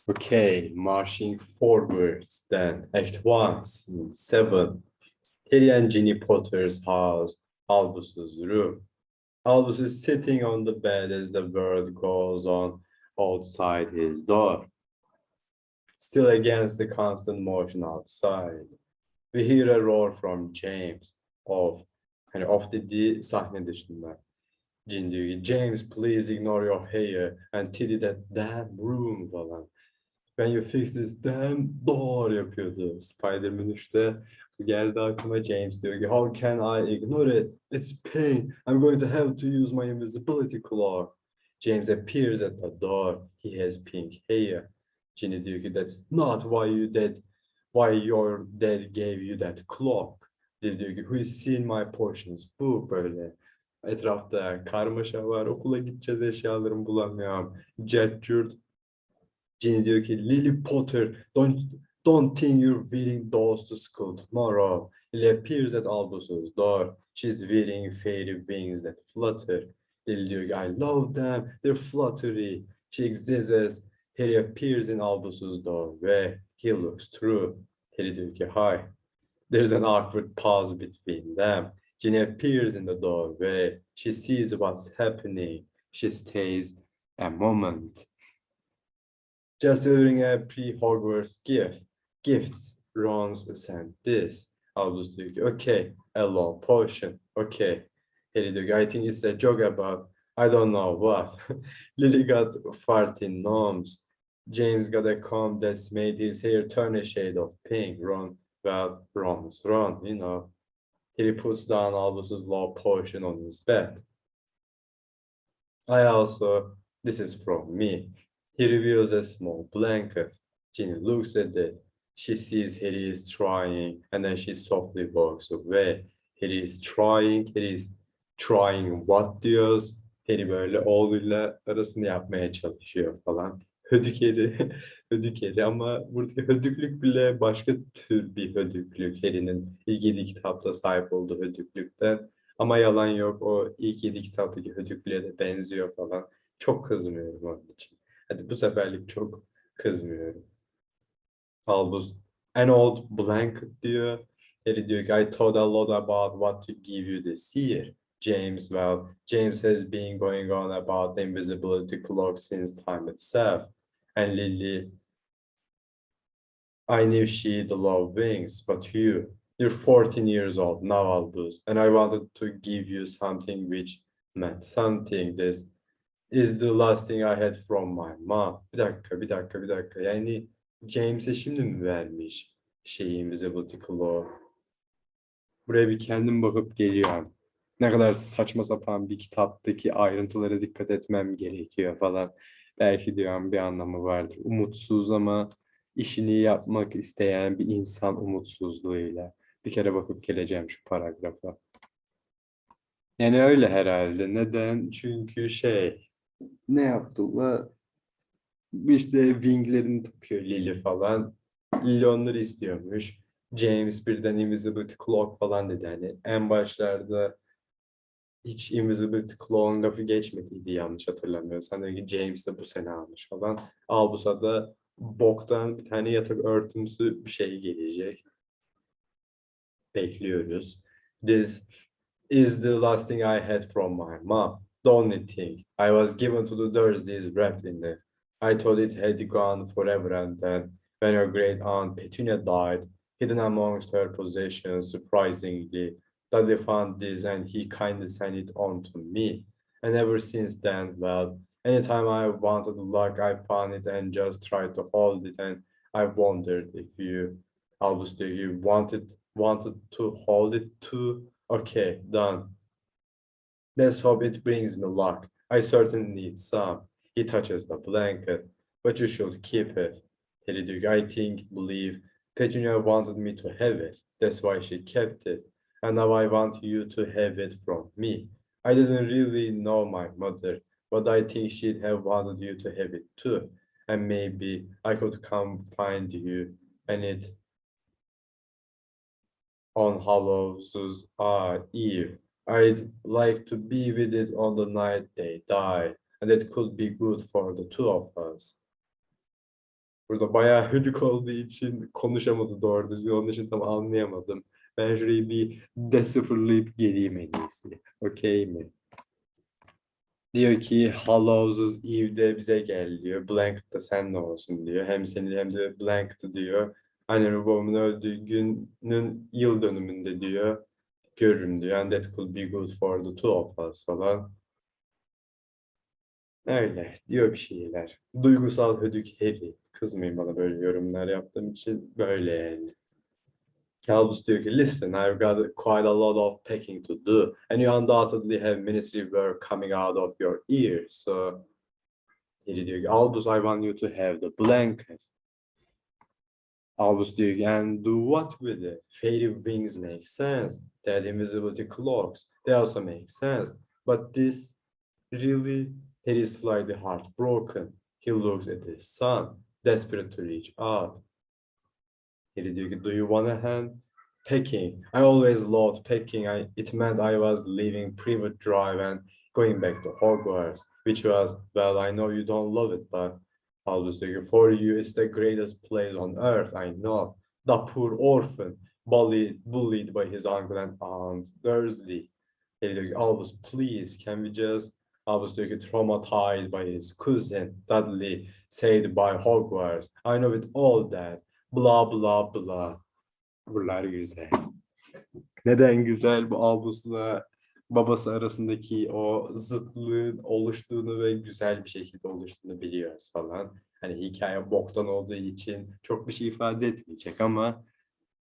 Okay, marching forwards then. Act 1, Scene 7. Harry and Ginny Potter's house. Albus's room. Albus is sitting on the bed as the world goes on outside his door. Still against the constant motion outside. We hear a roar from James. Of dediği sahne dışında. Jin diyor ki, James, please ignore your hair and tidy that damn room falan. When you fix this damn door yapıyordu. Spider-Man 3'te geldi aklıma. James diyor ki, how can I ignore it? It's pain. I'm going to have to use my invisibility cloak. James appears at the door. He has pink hair. Ginny diyor ki, that's not why your dad gave you that cloak. Diyor ki, who has seen my portions book böyle. Etrafta karmaşa var. Okula gideceğiz, eşyalarımı bulamıyorum. Cert. Ginny diyor ki, Lily Potter, don't think you're wearing those to school tomorrow. Lily appears at Albus's door. She's wearing fairy wings that flutter. Lily diyor ki, I love them. They're fluttery. She exists as Harry appears in Albus's doorway. He looks through. Harry diyor ki, hi. There's an awkward pause between them. Ginny appears in the doorway. She sees what's happening. She stays a moment. Just delivering a pre-Hogwarts gift. Gifts. Ron's sent this. Albus diyor ki, okay, a law potion. Okay. Harry diyor ki, I think it's a joke about, I don't know what. Lily got farty gnomes. James got a comb that's made his hair turn a shade of pink. Ron's Ron, you know. Harry puts down Albus's law potion on his bed. This is from me. He reveals a small blanket. Ginny looks at it. She sees Harry is trying, and then she softly walks away. Harry is trying what diyoruz? Harry böyle oğluyla arasını yapmaya çalışıyor falan. Hödükeri, hödükeri ama buradaki hödüklük bile başka tür bir hödüklük. Harry'nin ilk 7 kitapta sahip olduğu hödüklükten. Ama yalan yok, o ilk 7 kitaptaki hödüklüğe de benziyor falan. Çok kızmıyorum onun için. Hadi bu seferlik çok kızmıyorum. Albus, an old blanket diyor. Harry diyor ki, I thought a lot about what to give you this year. James has been going on about the invisibility cloak since time itself. And Lily, I knew she'd love wings, but you're 14 years old now, Albus, and I wanted to give you something which meant something. This is the last thing I had from my mom. Bir dakika. Yani James'e şimdi mi vermiş şeyi invisibility cloak? Buraya bir kendim bakıp geliyorum. Ne kadar saçma sapan bir kitaptaki ayrıntılara dikkat etmem gerekiyor falan. Belki diyorum bir anlamı vardır. Umutsuz ama işini yapmak isteyen bir insan umutsuzluğuyla. Bir kere bakıp geleceğim şu paragrafa. Yani öyle herhalde. Neden? Çünkü ne yaptılar? İşte winglerini takıyor Lily falan. Lily onları istiyormuş. James birden invisibility cloak falan dedi. Hani en başlarda hiç invisibility cloak'un lafı geçmediydi yanlış hatırlamıyorsam. Dedi ki James de bu sene almış falan. Albus'a da boktan bir tane yatak örtümsü bir şey gelecek. Bekliyoruz. This is the last thing I had from my mom. The only thing. I was given to the Dursleys wrapped in it. I thought it had gone forever, and then when your great aunt Petunia died, hidden amongst her possessions, surprisingly, Dudley found this and he kindly sent it on to me. And ever since then, well, anytime I wanted luck, I found it and just tried to hold it. And I wondered if Albus, do you wanted to hold it too? Okay, done. Let's hope it brings me luck. I certainly need some. He touches the blanket, but you should keep it. I believe Petunia wanted me to have it. That's why she kept it. And now I want you to have it from me. I didn't really know my mother, but I think she'd have wanted you to have it too. And maybe I could come find you and it on Hallows Eve. I'd like to be with it on the night they died, and it could be good for the two of us. Burada bayağı hödük olduğu için konuşamadı doğru düzgün. Onun için tam anlayamadım. Ben şurayı bir de-sıfırlayıp geleyim en iyisi. Okey mi? Diyor ki Hallows Eve'de bize gel diyor. Blanket da seninle olsun diyor. Hem seni hem de Blanket'ı diyor. Annem ve babamın öldüğü günün yıl dönümünde diyor. Görürüm diyor. And that could be good for the two of us falan. Öyle diyor bir şeyler. Duygusal hödük Harry. Kızmayın bana böyle yorumlar yaptığım için. Böyle yani. Calvus diyor ki, listen, I've got quite a lot of packing to do. And you undoubtedly have ministry work coming out of your ears. So Harry diyor ki, Albus, I want you to have the blanket. Albus diyor ki, and do what with it? Fairy wings make sense. That invisibility cloaks, they also make sense. But this really, Harry is slightly heartbroken. He looks at his son, desperate to reach out. Harry diyor ki, do you want a hand? Packing. I always loved packing. It meant I was leaving Privet Drive and going back to Hogwarts, which was, well, I know you don't love it, but Albus diyor ki, for you, it's the greatest place on earth, I know. The poor orphan, bullied by his uncle and aunt Dursley. Harry diyor ki, Albus, please, can we just... Albus diyor ki, traumatized by his cousin, Dudley, saved by Hogwarts. I know it all that. Bla bla bla. Buralar güzel. Neden güzel? Bu Albus'la babası arasındaki o zıtlığın oluştuğunu ve güzel bir şekilde oluştuğunu biliyoruz falan. Hani hikaye boktan olduğu için çok bir şey ifade etmeyecek ama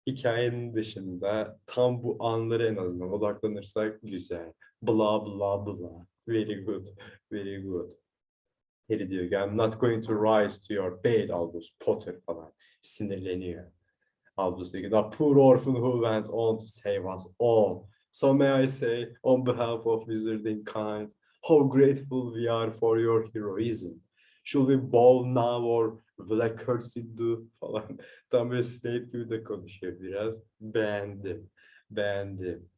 hikayenin dışında tam bu anları en azından odaklanırsak güzel. Bla bla bla. Very good. Very good. Harry diyor ki, I'm not going to rise to your bed, Albus Potter falan. Sinirleniyor. Albus diyor ki, the poor orphan who went on to save us all. So may I say, on behalf of Wizarding Kind, how grateful we are for your heroism. Should we bow now or will I curtsy do falan. Tam böyle Snape gibi de konuşuyor biraz. Beğendim. Beğendim.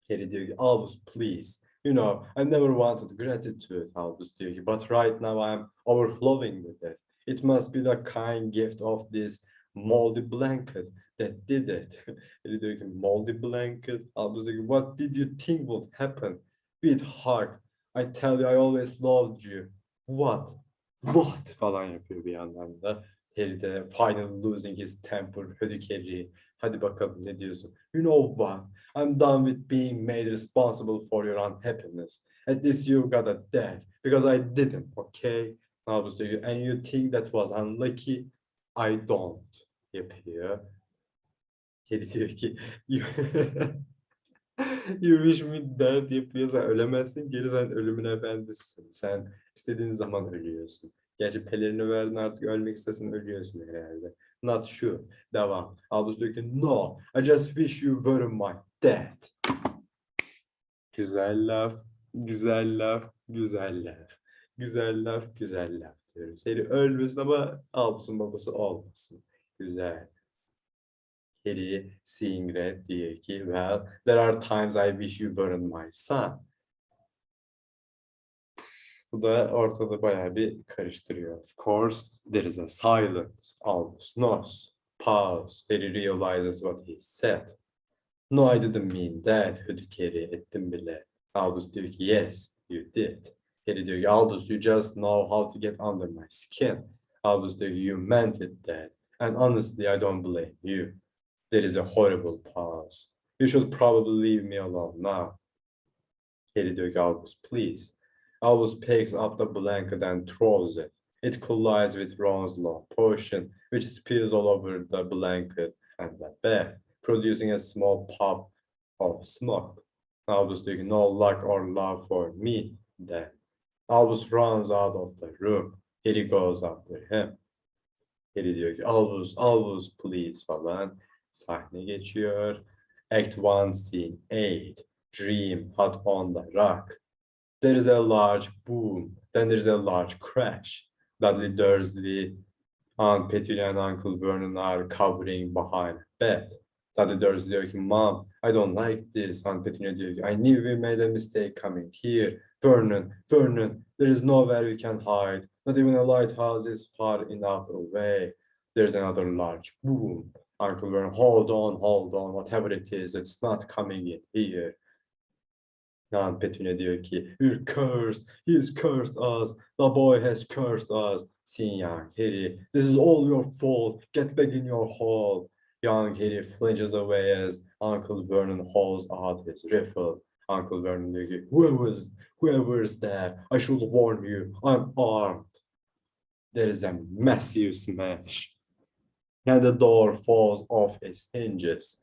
Harry diyor ki, Albus please. You know, I never wanted gratitude, Albus diyor ki, but right now I'm overflowing with it. It must be the kind gift of this moldy blanket that did it. Harry diyor ki, moldy blanket. Albus diyor ki, what did you think would happen? With heart. I tell you, I always loved you. What? What? Falan yapıyor bir yandan da. Harry de finally losing his temper. Hödük Harry. Hadi bakalım ne diyorsun? You know what? I'm done with being made responsible for your unhappiness. At least you got a dad, because I didn't, okay? Albus diyor ki, and you think that was unlucky? I don't yapıyor. Harry diyor ki, you, you wish me dead yapıyor. Sen ölemezsin, geri sen ölümün efendisisin. Sen istediğin zaman ölüyorsun. Gerçi pelerini verdin, artık ölmek istesen ölüyorsun herhalde. Not sure. Devam. Albus diyor ki, no, I just wish you were my dad. Güzel laf, güzel laf, güzel laf. Güzel laf, güzel laf diyoruz. Harry ölmesin ama Albus'un babası olmasın. Güzel. Harry, seeing red diyor ki, well, there are times I wish you weren't my son. Bu da ortada bayağı bir karıştırıyor. Of course, there is a silence. Albus knows. Pause. Harry realizes what he said. No, I didn't mean that. Hödük Harry, ettim bile. Albus diyor ki, yes, you did. Harry diyor ki, Albus, you just know how to get under my skin. Albus diyor ki, you meant it that. And honestly, I don't blame you. There is a horrible pause. You should probably leave me alone now. Harry diyor ki, Albus, please. Albus picks up the blanket and throws it. It collides with Ron's long potion, which spills all over the blanket and the bed, producing a small puff of smoke. Albus diyor ki, no luck or love for me then. Albus runs out of the room. Harry goes after him. Harry diyor ki, Albus, Albus please falan. Sahne geçiyor. Act 1, Scene 8. Dream, hot on the rock. There is a large boom. Then there is a large crash. Dudley Dursley, Aunt Petunia and Uncle Vernon are covering behind a bed. Daddy diyor ki, Mom, I don't like this. Aunt Petunia diyor ki, I knew we made a mistake coming here. Vernon, there is nowhere we can hide. Not even a lighthouse is far enough away. There's another large boom. Uncle Vernon, hold on, whatever it is, it's not coming in here. Aunt Petunia diyor ki, we're cursed, he's cursed us, the boy has cursed us. Sin young Harry, this is all your fault, get back in your hole. Young Harry flinches away as Uncle Vernon hauls out his rifle. Uncle Vernon diyor ki, whoever is there, I should warn you, I'm armed. There is a massive smash, and the door falls off its hinges.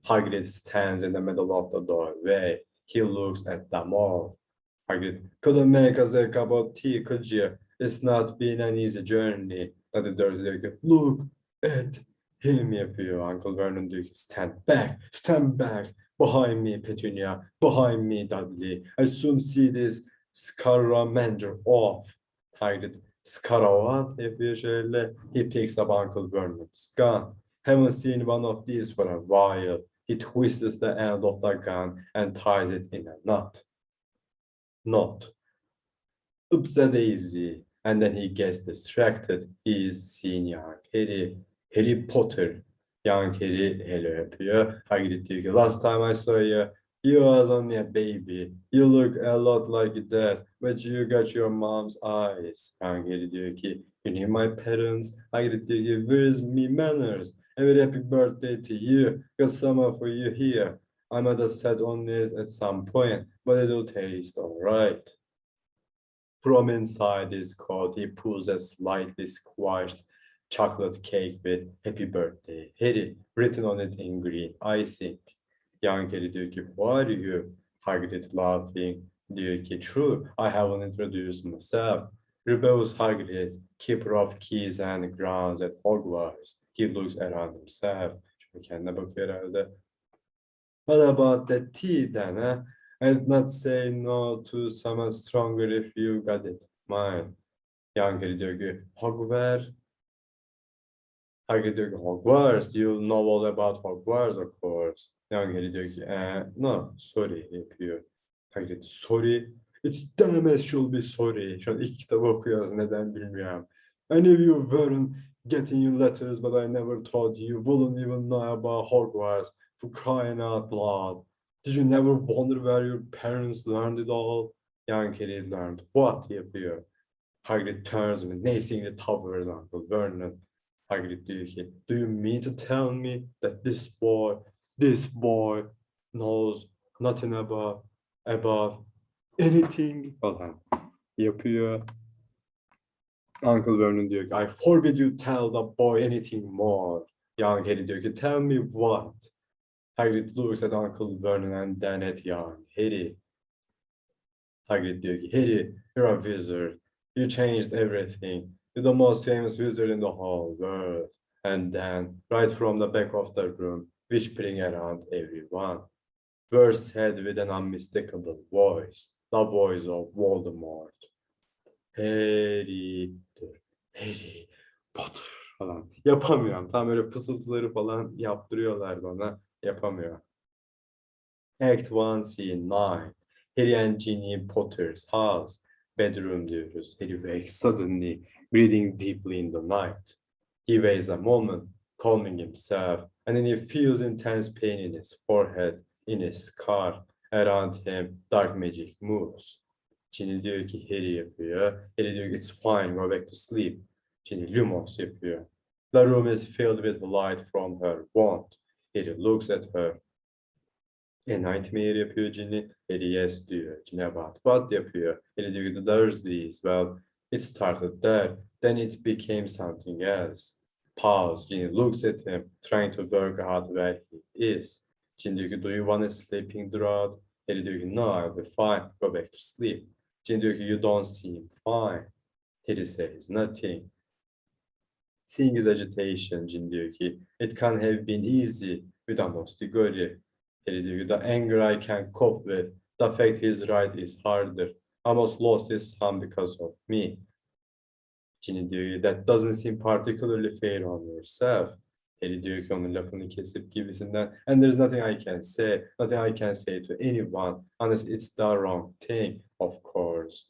Hagrid stands in the middle of the doorway. He looks at them all. Hagrid, couldn't make us a cup of tea, could you? It's not been an easy journey. Daddy Dursley diyor ki, look at him yapıyor. Uncle Vernon diyor ki, stand back. Behind me, Petunia. Behind me, Dudley. I soon see this Scaramanga off. Hagrid, Scarawath yapıyor şöyle. He picks up Uncle Vernon's gun. Haven't seen one of these for a while. He twists the end of the gun and ties it in a knot. Oops a daisy. And then he gets distracted. He is seeing young Harry Potter. Young Harry hello yapıyor. Hagrid diyor ki, last time I saw you, you was only a baby. You look a lot like that, but you got your mom's eyes. Young Harry diyor ki, you knew my parents. Hagrid diyor ki, where's me manners? A very happy birthday to you. Got some for you here. I might have said on it at some point, but it'll taste all right. From inside his coat, he pulls a slightly squashed chocolate cake with Happy Birthday, Harry, written on it in green icing. Young Harry diyor ki, who are you? Hagrid laughing diyor ki, true, I haven't introduced myself. Rebels Hagrid, keeper of keys and grounds at Hogwarts. He looks around himself. Şöyle kendine bakıyor herhalde. What about the tea then, huh? I'd not say no to someone stronger if you got it. Mine. Young Harry diyor ki, Hogwarts. Hagrid diyor ki, Hogwarts. You know all about Hogwarts, of course. Young Harry diyor ki, no, sorry yapıyor. Hagrid, sorry. It's damn as should be sorry. Şu an ilk kitabı okuyoruz, neden bilmiyorum. I knew you weren't getting your letters, but I never thought you wouldn't even know about Hogwarts. For crying out loud. Did you never wonder where your parents learned it all? Young Harry learned what yapıyor. Hagrid turns menacingly towards Uncle Vernon. Hagrid diyor ki, do you mean to tell me that this boy knows nothing about anything falan yapıyor. Uncle Vernon diyor ki, I forbid you tell the boy anything more. Young Harry diyor ki, tell me what? Hagrid looks at Uncle Vernon and then at young Harry. Hagrid diyor ki, Harry, you're a wizard. You changed everything. You're the most famous wizard in the whole world. And then, right from the back of the room, whispering around everyone, words said with an unmistakable voice, the voice of Voldemort. Harry Potter falan. Yapamıyorum. Tam öyle fısıltıları falan yaptırıyorlar bana. Yapamıyorum. Act 1, Scene 9. Harry and Ginny Potter's house. Bedroom diyoruz. Harry wakes suddenly, breathing deeply in the night. He waits a moment, calming himself, and then he feels intense pain in his forehead, in his scar. Around him, dark magic moves. Ginny diyor ki Harry yapıyor. Harry diyor ki it's fine, go back to sleep. Ginny lumos yapıyor. The room is filled with light from her wand. Harry looks at her. A nightmare yapıyor Ginny. Harry yes diyor. Ginny what yapıyor. Harry diyor ki the Dursleys. Well, it started there. Then it became something else. Pause. Ginny looks at him, trying to work out where he is. Ginny diyor ki do you want a sleeping draught? Harry diyor ki no, I'll be fine. Go back to sleep. Ginny diyor ki you don't seem fine. Harry says nothing. Seeing his agitation, Ginny diyor ki it can't have been easy with almost Igori. Harry diyor ki the anger I can cope with, the fact he's right is harder. Almost lost his son because of me. Ginny diyor ki that doesn't seem particularly fair on yourself. Harry diyor ki onun lafını kesip gibisinden. And there's nothing I can say. Nothing I can say to anyone unless it's the wrong thing, of course.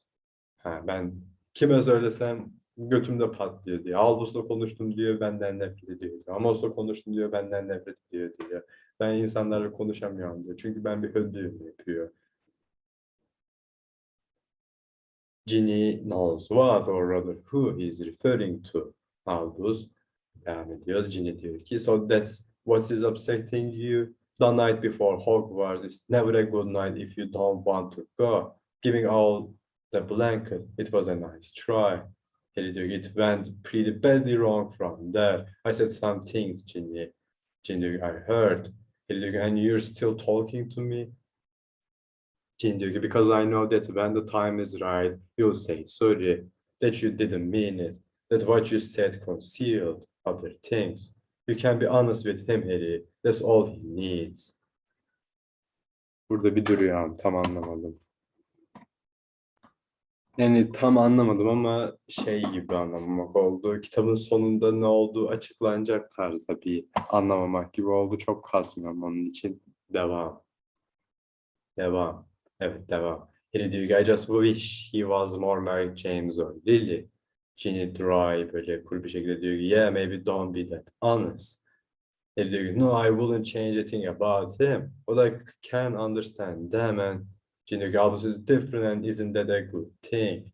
Ben kime söylesem götümde patlıyor diyor. Aldus'la konuştum diyor, benden nefret ediyor diyor. Amos'la konuştum diyor, benden nefret ediyor diyor. Ben insanlarla konuşamıyorum diyor. Çünkü ben bir hödüğüm yapıyor. Ginny knows what or rather who he is referring to. Aldous devam ediyor. Ginny diyor ki, so that's what is upsetting you. The night before Hogwarts is never a good night if you don't want to go. Giving all the blanket, it was a nice try. Harry diyor ki, it went pretty badly wrong from there. I said some things, Ginny. Ginny diyor ki, I heard. Harry diyor ki, and you're still talking to me? Ginny diyor ki, because I know that when the time is right, you'll say sorry, that you didn't mean it, that what you said concealed other things. You can be honest with him, Harry. That's all he needs. Burada bir duruyor, tam anlamadım. Yani tam anlamadım ama şey gibi anlamamak oldu. Kitabın sonunda ne olduğu açıklanacak tarzda bir anlamamak gibi oldu. Çok kasmıyorum onun için. Devam. Devam. Evet, devam. Harry diyor ki, I just wish he was more like James or Lily. Ginny dry böyle kuru bir şekilde diyor ki, yeah, maybe don't be that honest. Harry diyor ki, no, I wouldn't change a thing about him. But I can understand them, and Ginny diyor ki, Albus is different and isn't that a good thing?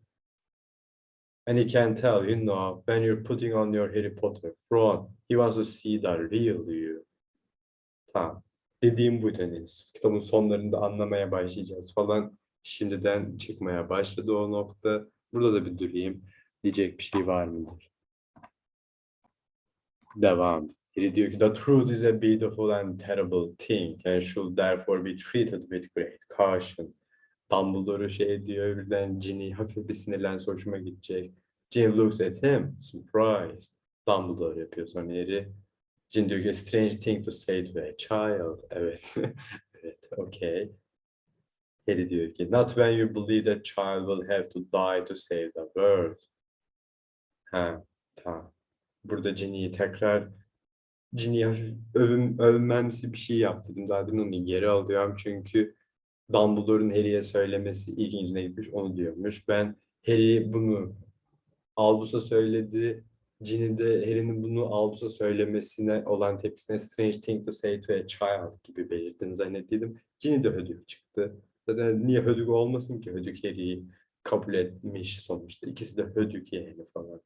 And he can tell, you know, when you're putting on your Harry Potter front, he wants to see the real you. Tamam. Dediğim bu Deniz. Kitabın sonlarında anlamaya başlayacağız falan. Şimdiden çıkmaya başladı o nokta. Burada da bir durayım. Diyecek bir şey var mıdır? Devam. Biri diyor ki, the truth is a beautiful and terrible thing and should therefore be treated with great caution. Dumbledore şey diyor, birden Ginny hafif bir sinirlense hoşuma gidecek. Ginny looks at him, surprised. Dumbledore yapıyor sonra Harry. Ginny diyor ki, strange thing to say to a child. Evet. Evet, okay. Harry diyor ki, not when you believe that child will have to die to save the world. Ha, tamam. Burada Ginny'yi hafif övünmemsi bir şey yap dedim. Zaten onu geri alıyorum çünkü Dumbledore'un Harry'e söylemesi ilgincine gitmiş, onu diyormuş. Ben Harry bunu Albus'a söyledi. Ginny de Harry'nin bunu Albus'a söylemesine olan tepkisine strange thing to say to a child gibi belirttiğini zannettiydim. Ginny de hödük çıktı. Zaten niye hödük olmasın ki? Hödük Harry'yi kabul etmiş sonuçta. İkisi de hödük yani falan.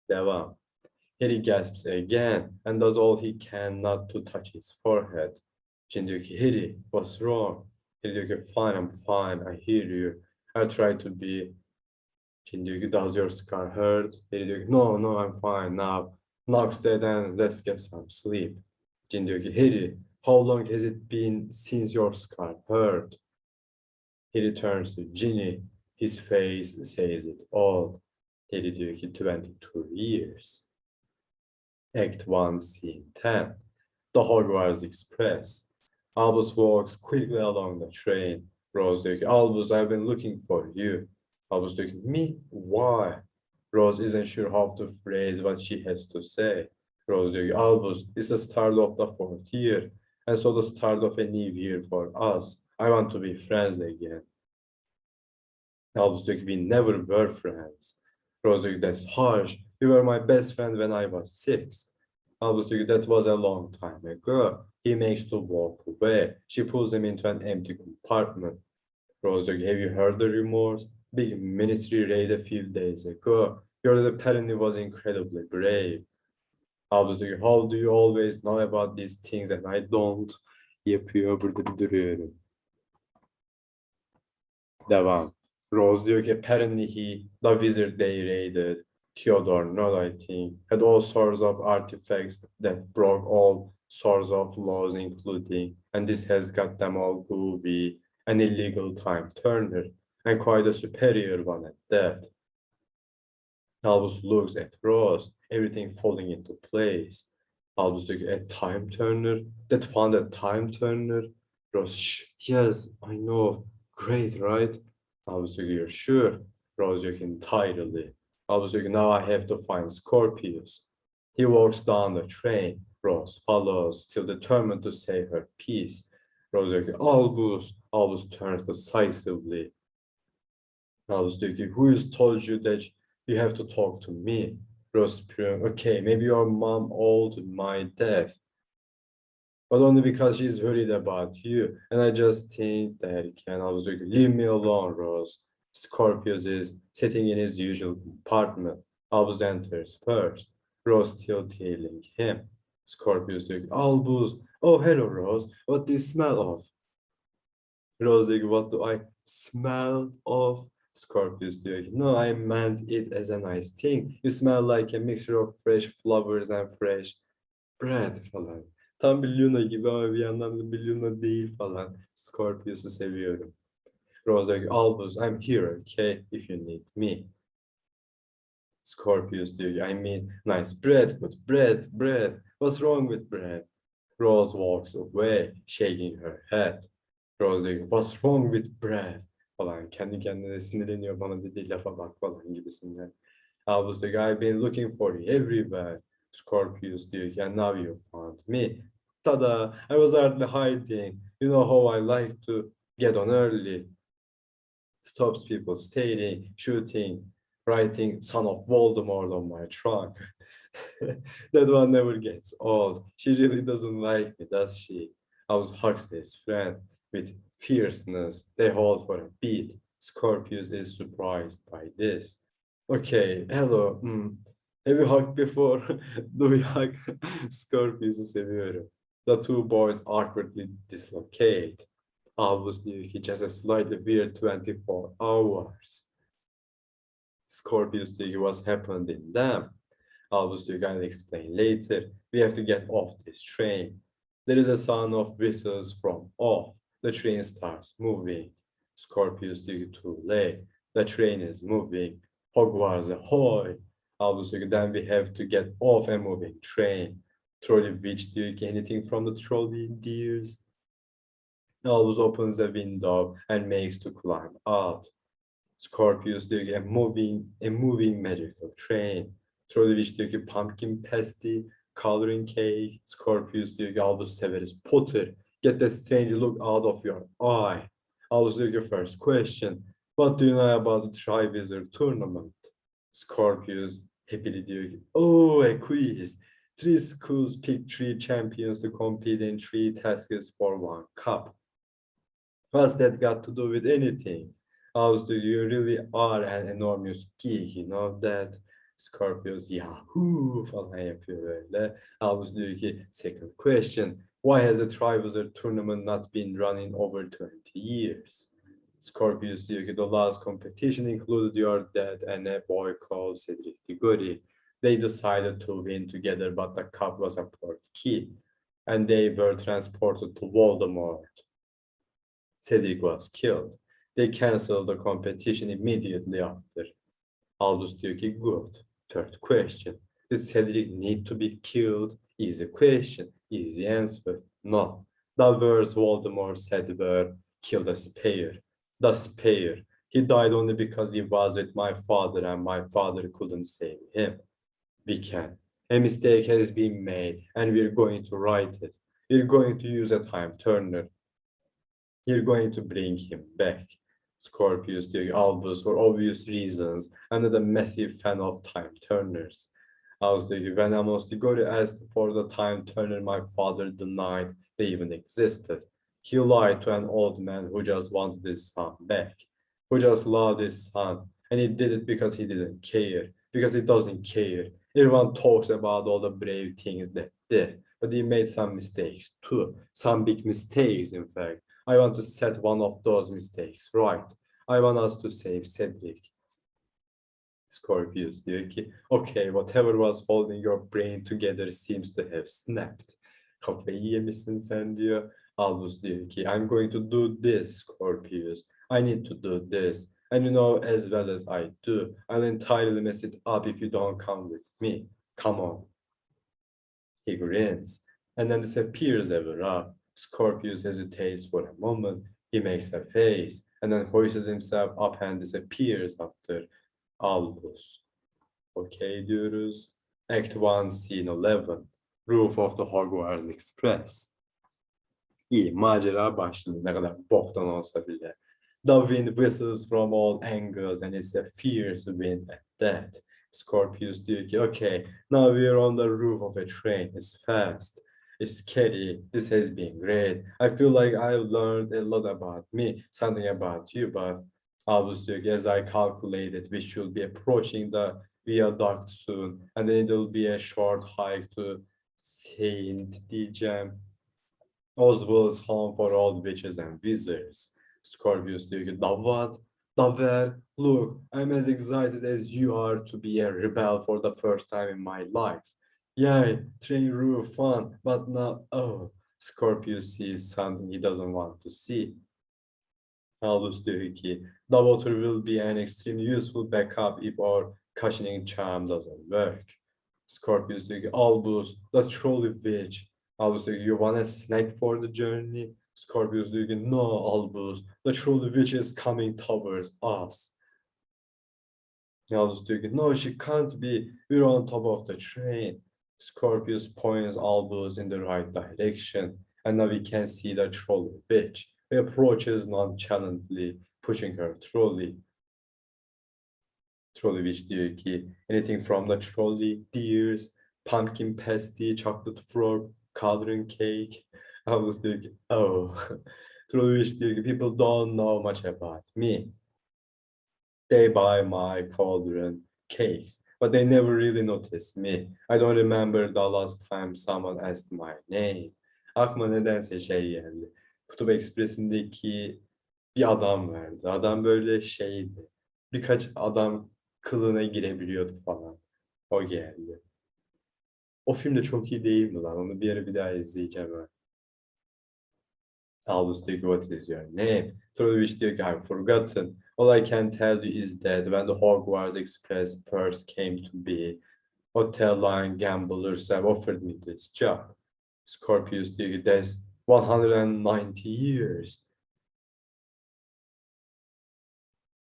Devam. Harry gasps again and does all he can not to touch his forehead. Ginny diyor ki, Harry, what's wrong? Harry diyor ki, fine, I'm fine, I hear you. I'll try to be. Ginny diyor ki, does your scar hurt? Harry diyor ki, no, no, I'm fine now. Knocks dead and let's get some sleep. Ginny diyor ki, Harry, how long has it been since your scar hurt? Harry turns to Ginny. His face says it all. Harry diyor ki, 22 years. Act 1, Scene 10. The Hogwarts Express. Albus walks quickly along the train. Rose diyor ki, Albus, I've been looking for you. Albus diyor ki, me? Why? Rose isn't sure how to phrase what she has to say. Rose diyor ki, Albus, it's the start of the fourth year, and so the start of a new year for us. I want to be friends again. Albus diyor ki, we never were friends. Rose diyor ki, that's harsh. You were my best friend when I was 6. Albus diyor ki, that was a long time ago. He makes to walk away. She pulls him into an empty compartment. Rose diyor ki, have you heard the rumors? Big ministry raid a few days ago. Your apparently was incredibly brave. Albus diyor ki, how do you always know about these things and I don't? Yapıyor, burada bir duruyorum. Devam. Rose diyor ki, apparently the wizard they raided, Theodore, not I think, had all sorts of artifacts that broke all sorts of laws, including, and this has got them all goofy, an illegal time turner, and quite a superior one at that. Albus looks at Rose, everything falling into place. Albus diyor ki, a time turner? That found a time turner? Rose, shh, yes, I know, great, right? Albus diyor ki, you're sure? Rose diyor ki, entirely. Albus diyor ki, now I have to find Scorpius. He walks down the train. Rose follows, still determined to say her piece. Rose diyor ki, Albus. Albus turns decisively. Albus diyor ki, who has told you that you have to talk to me? Rose, okay, maybe your mom owed my death. But only because she's worried about you. And I just think that he can always leave me alone, Rose. Scorpius is sitting in his usual compartment. Albus enters first. Rose still tailing him. Scorpius diyor ki, Albus, oh hello Rose, what do you smell of? Rose diyor ki, what do I smell of? Scorpius diyor ki, no, I meant it as a nice thing. You smell like a mixture of fresh flowers and fresh bread falan. Tam bir Luna gibi ama bir yandan da bir Luna değil falan. Scorpius'u seviyorum. Rose diyor ki, Albus, I'm here, okay, if you need me. Scorpius diyor ki, I mean nice bread, but bread. What's wrong with bread? Rose walks away, shaking her head. Rose diyor ki, what's wrong with bread? Falan. Kendi kendine sinirleniyor, bana dediği lafa bak falan gibisinden. Albus diyor ki, I've been looking for you everywhere. Scorpius diyor ki, and now you found me. Tada! I was hardly hiding. You know how I like to get on early. Stops people staring, shooting, writing son of Voldemort on my trunk. That one never gets old. She really doesn't like me, does she? I was Huxley's friend. With fierceness, they hold for a beat. Scorpius is surprised by this. Okay, hello. Have you hugged before? Do we hug? Scorpius'u seviyorum. The two boys awkwardly dislocate. Albus diyor ki, just a slightly weird 24 hours. Scorpius diyor ki, what's happened in them? Albus diyor ki, I'll explain later. We have to get off this train. There is a sound of whistles from off. The train starts moving. Scorpius diyor ki, too late. The train is moving. Hogwarts ahoy. Albus diyor ki, then we have to get off a moving train. Trolley witch diyor ki, anything from the trolley, dears? Albus opens the window and makes to climb out. Scorpius diyor ki, a moving magical train. Trolley witch diyor ki, pumpkin pasty, coloring cake. Scorpius diyor ki, Albus severiz. Potter, get that strange look out of your eye. Albus diyor ki, first question. What do you know about the Triwizard tournament? Scorpius happily diyor ki, oh, a quiz. 3 schools pick 3 champions to compete in 3 tasks for 1 cup. What's that got to do with anything? Albus diyor ki, you really are an enormous geek, you know that? Scorpius, yahoo falan yapıyor böyle. Albus diyor ki, second question. Why has the Triwizard tournament not been running over 20 years? Scorpius diyor ki, the last competition included your dad and a boy called Cedric Diggory. They decided to win together, but the cup was a port key, and they were transported to Voldemort. Cedric was killed. They canceled the competition immediately after. Albus diyor ki, good. Third question. Did Cedric need to be killed? Easy question. Easy answer. No. The words Voldemort said were, kill the Spare. The Spare. He died only because he was with my father and my father couldn't save him. We can. A mistake has been made and we're going to right it. We're going to use a time turner. You're going to bring him back. Scorpius diyor ki, Albus, for obvious reasons, I'm not a massive fan of time turners. Albus diyor ki, when Amos Diggory asked for the time turner, my father denied they even existed. He lied to an old man who just wanted his son back, who just loved his son, and he did it because he didn't care, because he doesn't care. Everyone talks about all the brave things they did, but he made some mistakes too, some big mistakes, in fact. I want to set one of those mistakes right. I want us to save Cedric. Scorpius diyor ki, okay, whatever was holding your brain together seems to have snapped. Kafayı yemişsin sen diyor. Albus diyor ki, I'm going to do this, Scorpius. I need to do this. And you know as well as I do, I'll entirely mess it up if you don't come with me. Come on. He grins and then disappears ever up. Scorpius hesitates for a moment. He makes a face and then hoists himself up and disappears after Albus. Okay diyoruz. Act 1, Scene 11. Roof of the Hogwarts Express. İyi, macera başladı ne kadar boktan olsa bile. The wind whistles from all angles and it's a fierce wind at that. Scorpius diyor ki, okay, now we're on the roof of a train. It's fast. It's scary. This has been great. I feel like I've learned a lot about me, something about you, but Albus diyor ki, as I calculated, we should be approaching the viaduct soon, and then it'll be a short hike to Saint diyeceğim. Oswald's home for all witches and wizards. Scorpius diyor ki, the what? The where? Look, I'm as excited as you are to be a rebel for the first time in my life. Yay, train roof fun, but now, oh, Scorpius sees something he doesn't want to see. Aldous diyor ki, the water will be an extremely useful backup if our cushioning charm doesn't work. Scorpius diyor ki, Albus, the trolley witch. Albus diyor ki, you want a snack for the journey? Scorpius diyor ki, no, Albus, the trolley witch is coming towards us. Albus diyor ki, no, she can't be, we're on top of the train. Scorpius points Albus in the right direction, and now we can see the trolley witch. He approaches nonchalantly, pushing her trolley. Trolley witch diyor ki, anything from the trolley, deers, pumpkin pasty, chocolate frog, cauldron cake. Albus diyor ki, oh. Trolley witch diyor ki, people don't know much about me. They buy my cauldron cakes, but they never really notice me. I don't remember the last time someone asked my name. Aklıma nedense şey geldi. Kutup Ekspresi'ndeki bir adam vardı. Adam böyle şeydi. Birkaç adam kılığına girebiliyordu falan. O geldi. O film de çok iyi değil mi lan? Onu bir ara bir daha izleyeceğim ben. Albus diyor ki, what is your name? Trolley diyor ki, I've forgotten. All I can tell you is that when the Hogwarts Express first came to be, hotel line gamblers have offered me this job. Scorpius diyor ki, that's 190 years.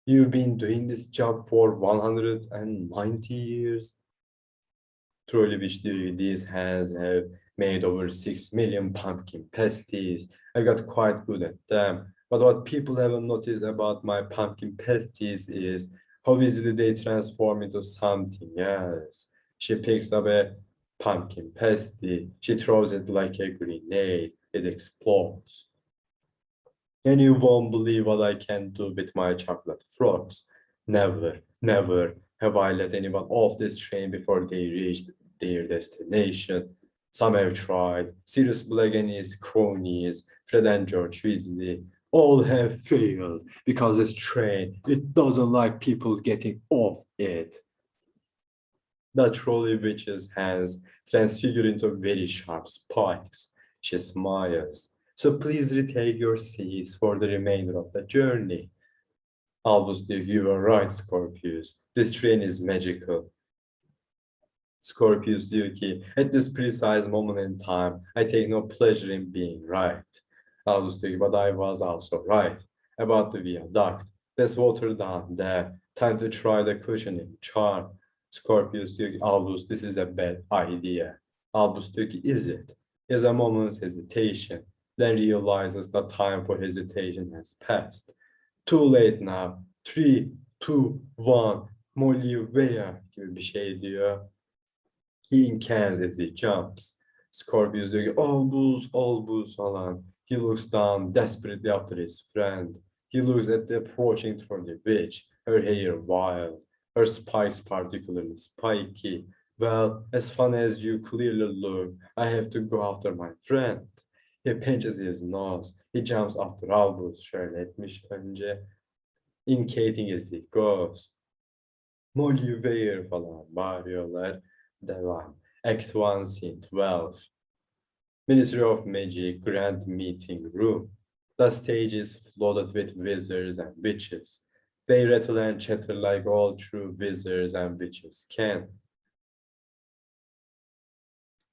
You've been doing this job for 190 years. Trolley diyor ki, these hands have made over 6 million pumpkin pasties. I got quite good at them. But what people haven't noticed about my pumpkin pasties is how easily they transform into something else. She picks up a pumpkin pasty. She throws it like a grenade. It explodes. And you won't believe what I can do with my chocolate frogs. Never, never have I let anyone off this train before they reached their destination. Some have tried. Sirius Black and his cronies, Fred and George Weasley, all have failed because this train, it doesn't like people getting off it. The trolley witch's hands transfigure into very sharp spikes. She smiles. So please retake your seats for the remainder of the journey. Albus diyor, you are right, Scorpius. This train is magical. Scorpius diyor ki, at this precise moment in time, I take no pleasure in being right. Albus diyor ki, but I was also right about the viaduct. There's water down there. Time to try the cushioning charm. Scorpius diyor ki, Albus, this is a bad idea. Albus diyor ki, is it? He has a moment's hesitation, then realizes the time for hesitation has passed. Too late now. 3, 2, 1. Molly where? Gibi bir şey diyor. He incans as he jumps. Scorpius diyor ki, Albus, Albus falan. He looks down desperately after his friend. He looks at the approaching trolley witch, her hair wild, her spikes particularly spiky. Well, as fun as you clearly look, I have to go after my friend. He pinches his nose. He jumps after Albus, şöyle etmiş önce. Incating as he goes. Molly where falan bağırıyorlar. Devam. Act 1, Scene 12. Ministry of Magic Grand Meeting Room. The stage is flooded with wizards and witches. They rattle and chatter like all true wizards and witches can.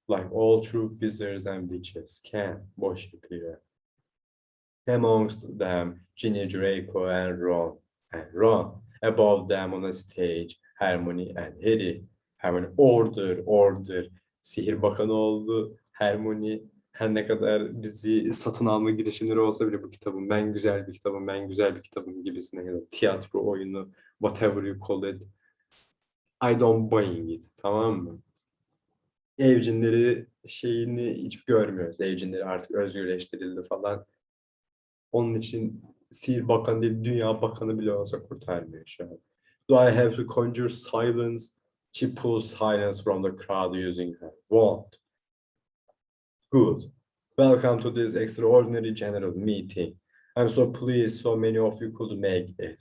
Like all true wizards and witches can. Boş yapıyor. Amongst them, Ginny, Draco, and Ron. Above them on the stage, Hermione and Harry. Hermione order. Sihir bakanı oldu. Hermione her ne kadar bizi satın alma girişimleri olsa bile bu kitabın ben güzel bir kitabım, ben güzel bir kitabım gibisine ya da tiyatro oyunu, whatever you call it. I don't buying it. Tamam mı? Evcinleri şeyini hiç görmüyoruz. Evcinleri artık özgürleştirildi falan. Onun için sihir bakanı değil, dünya bakanı bile olsa kurtarmıyor şu an. Do I have to conjure silence? She pulls silence from the crowd using her wand. Good. Welcome to this extraordinary general meeting. I'm so pleased so many of you could make it.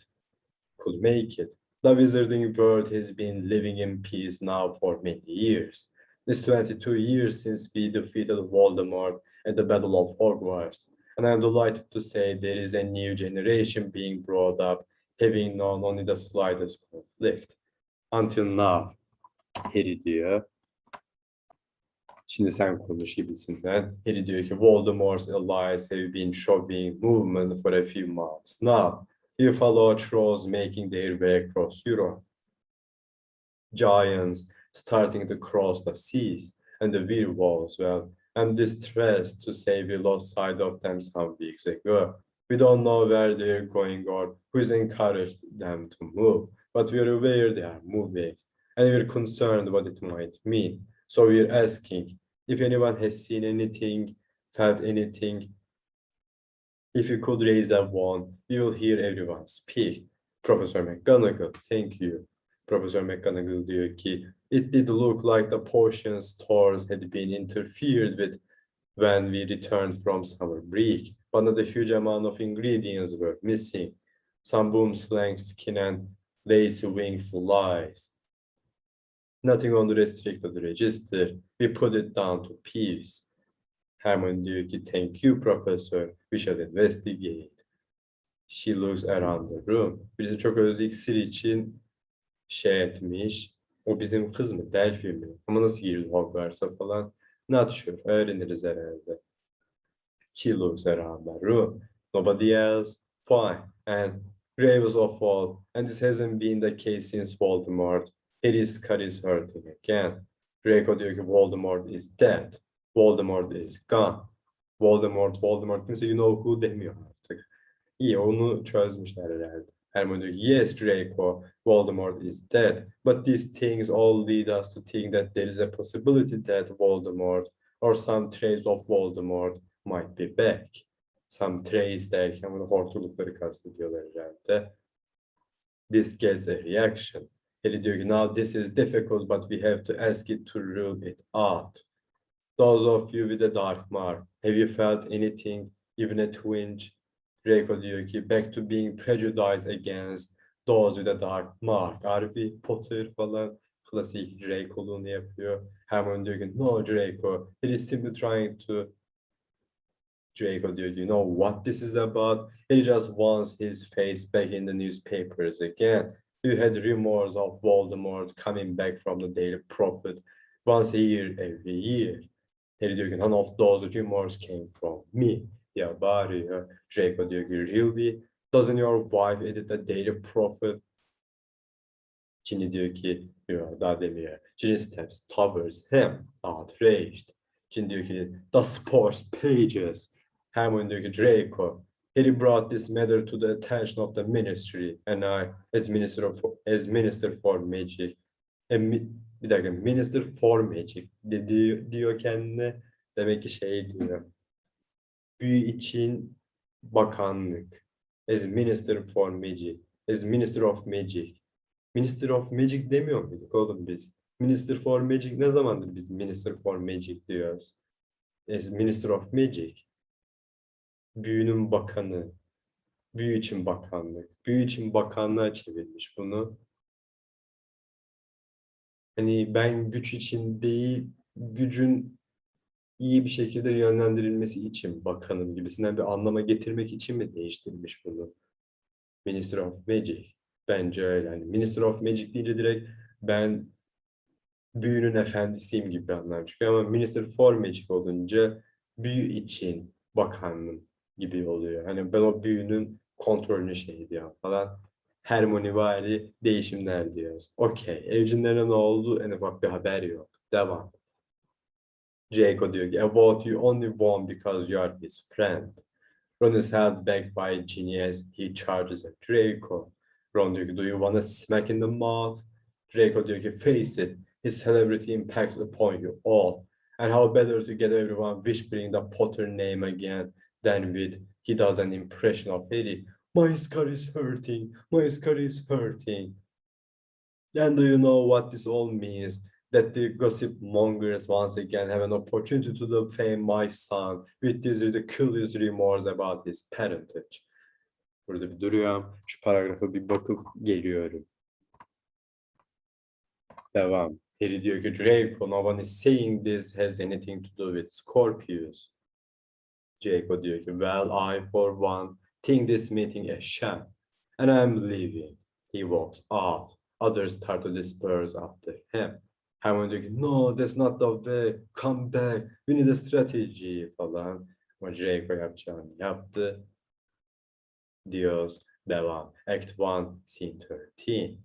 The wizarding world has been living in peace now for many years. It's 22 years since we defeated Voldemort at the Battle of Hogwarts, and I'm delighted to say there is a new generation being brought up, having known only the slightest conflict. Until now, Harry diyor. Şimdi sen konuş gibisinden. Harry diyor ki Voldemort's allies have been showing movement for a few months now. You follow trolls making their way across Europe. Giants starting to cross the seas, and the werewolves, well, I'm distressed to say we lost sight of them some weeks ago. We don't know where they're going or who's encouraged them to move, but we're aware they are moving, and we're concerned what it might mean. So we're asking if anyone has seen anything, felt anything. If you could raise a wand, you will hear everyone speak. Professor McGonagall, thank you. Professor McGonagall diyor ki, it did look like the potion stores had been interfered with when we returned from summer break, but not a huge amount of ingredients were missing. Some boomslang skin and lacy wing flies. Nothing on the restricted register. We put it down to peace. Hermione diyor ki, thank you professor. We shall investigate. She looks around the room. Birisi çok özlü iksir için şey etmiş. O bizim kız mı? Delphi mi? Ama nasıl girdi Hogwarts'a falan? Not sure. Öğreniriz herhalde. She looks around the room. Nobody else? Fine. And gravest of all, and this hasn't been the case since Voldemort. Harry's cut is hurting again. Draco diyor ki Voldemort is dead. Voldemort is gone. Voldemort kimse you know who demiyor artık. İyi onu çözmüşler herhalde. Hermione diyor ki yes Draco, Voldemort is dead. But these things all lead us to think that there is a possibility that Voldemort or some trace of Voldemort might be back. Some trace derken bunu hortulukları kastediyorlar herhalde. This gets a reaction. Harry diyor ki now this is difficult but we have to ask it to rule it out. Those of you with a dark mark, have you felt anything, even a twinge? Draco diyor ki back to being prejudiced against those with a dark mark. Harvey Potter falan klasik Draco'luğunu yapıyor. Hermione diyor ki no Draco, it is simply trying to. Draco diyor you know what this is about? He just wants his face back in the newspapers again. You had rumors of Voldemort coming back from the Daily Prophet once a year every year. Harry diyor ki none of those rumors came from me. Ya bağırıyor. Draco diyor ki really? Doesn't your wife edit the Daily Prophet? Ginny diyor ki yok daha demiyor. Ginny steps towards him outraged. Ginny diyor ki the sports pages. Hermione diyor ki Draco. Harry brought this matter to the attention of the ministry and I as minister for magic. Bir dakika minister for magic diyor kendine. Demek ki şey diyor. Büyü için bakanlık. As minister for magic. As minister of magic. Minister of magic demiyor muyduk oğlum biz? Minister for magic ne zamandır biz minister for magic diyoruz? As minister of magic. Büyünün bakanı. Büyü için bakanlık. Büyü için bakanlığa çevirmiş bunu. Hani ben güç için değil, gücün iyi bir şekilde yönlendirilmesi için bakanım gibisinden bir anlama getirmek için mi değiştirmiş bunu? Minister of Magic. Bence öyle. Yani Minister of Magic deyince direkt ben büyünün efendisiyim gibi bir anlam çıkıyor ama Minister for Magic olunca büyü için bakanım gibi oluyor. Hani ben o büyünün kontrolünü şey diyor falan. Harmonivari değişimler diyoruz. Okey. Evcimlere ne oldu? En ufak bir haber yok. Devam. Jacob diyor ki about you only won because you are his friend. Ron is held back by Ginny as he charges at Draco. Ron diyor ki do you wanna smack in the mouth? Draco diyor ki face it. His celebrity impacts upon you all. And how better to get everyone whispering the Potter name again than with he does an impression of Harry. My scar is hurting. My scar is hurting. And do you know what this all means? That the gossip mongers once again have an opportunity to defame my son with this ridiculous remorse about his parentage. Burada bir duruyorum. Şu paragrafa bir bakıp geliyorum. Devam. Harry diyor ki Draco, no one is saying this has anything to do with Scorpius. Jacob diyor ki well, I for one think this meeting a sham and I'm leaving. He walks out. Others start to disperse after him. Hermione diyor ki no, that's not the way. Come back. We need a strategy falan. Ama Draco yapacağını yaptı. Diyoruz. Devam. Act 1, Scene 13.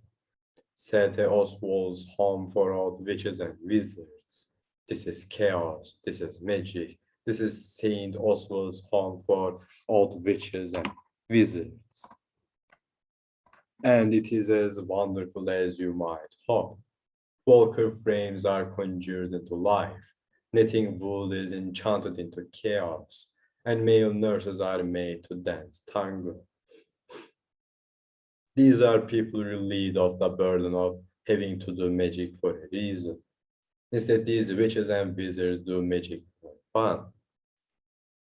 St. Oswald's home for all witches and wizards. This is chaos. This is magic. This is St. Oswald's home for old witches and wizards. And it is as wonderful as you might hope. Walker frames are conjured into life. Knitting wool is enchanted into chaos. And male nurses are made to dance tango. These are people relieved of the burden of having to do magic for a reason. Instead, these witches and wizards do magic for fun.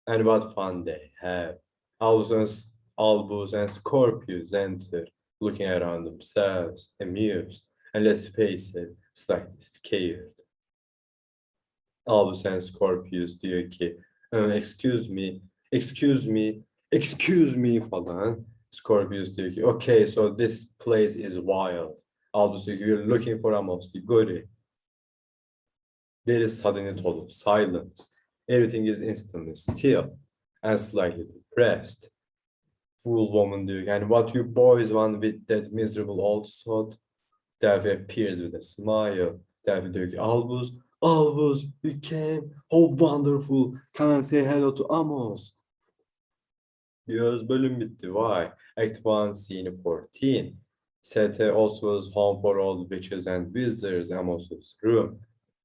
And what fun they have. Albus and Scorpius enter, looking around themselves, amused, and let's face it, slightly scared. Albus and Scorpius diyor ki, excuse me falan. Scorpius diyor ki, okay, so this place is wild. Albus diyor ki, you're looking for a mostly goody. There is suddenly total silence. Everything is instantly still and slightly depressed. Fool woman diyor ki, and what you boys want with that miserable old sod? Delphi appears with a smile. Delphi diyor ki, Albus, you came. How wonderful. Can I say hello to Amos? Diyoruz, bölüm bitti. Why? Act 1, Scene 14. St. Oswald's home for all witches and wizards, Amos's room.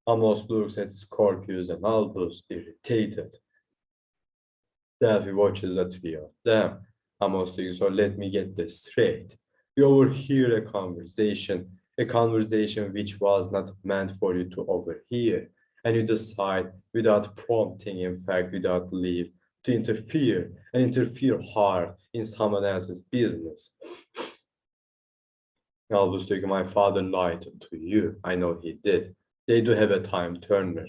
Amos looks at Scorpius and Albus, irritated. Delphi watches the three of them. Amos thinks, so let me get this straight. You overhear a conversation which was not meant for you to overhear, and you decide without prompting, in fact, without leave, to interfere and interfere hard in someone else's business. Albus diyor ki, my father lied to you. I know he did. They do have a time turner.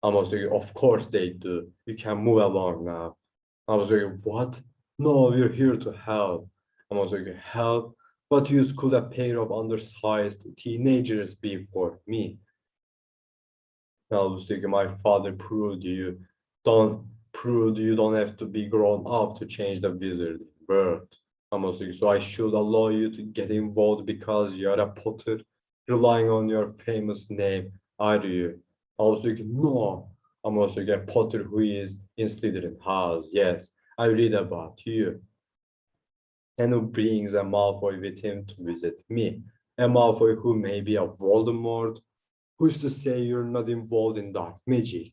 Amos diyor ki, of course they do. You can move along now. Amos diyor ki, what? No, we're here to help. Amos diyor ki, help? What use could a pair of undersized teenagers be for me? Albus diyor ki, my father proved you don't have to be grown up to change the wizarding world. Amos diyor ki, so I should allow you to get involved because you're a Potter, relying on your famous name, are you? Albus diyor ki, no. Amos diyor ki, a Potter who is in Slytherin house, yes. I read about you. And who brings a Malfoy with him to visit me. A Malfoy who may be a Voldemort. Who's to say you're not involved in dark magic?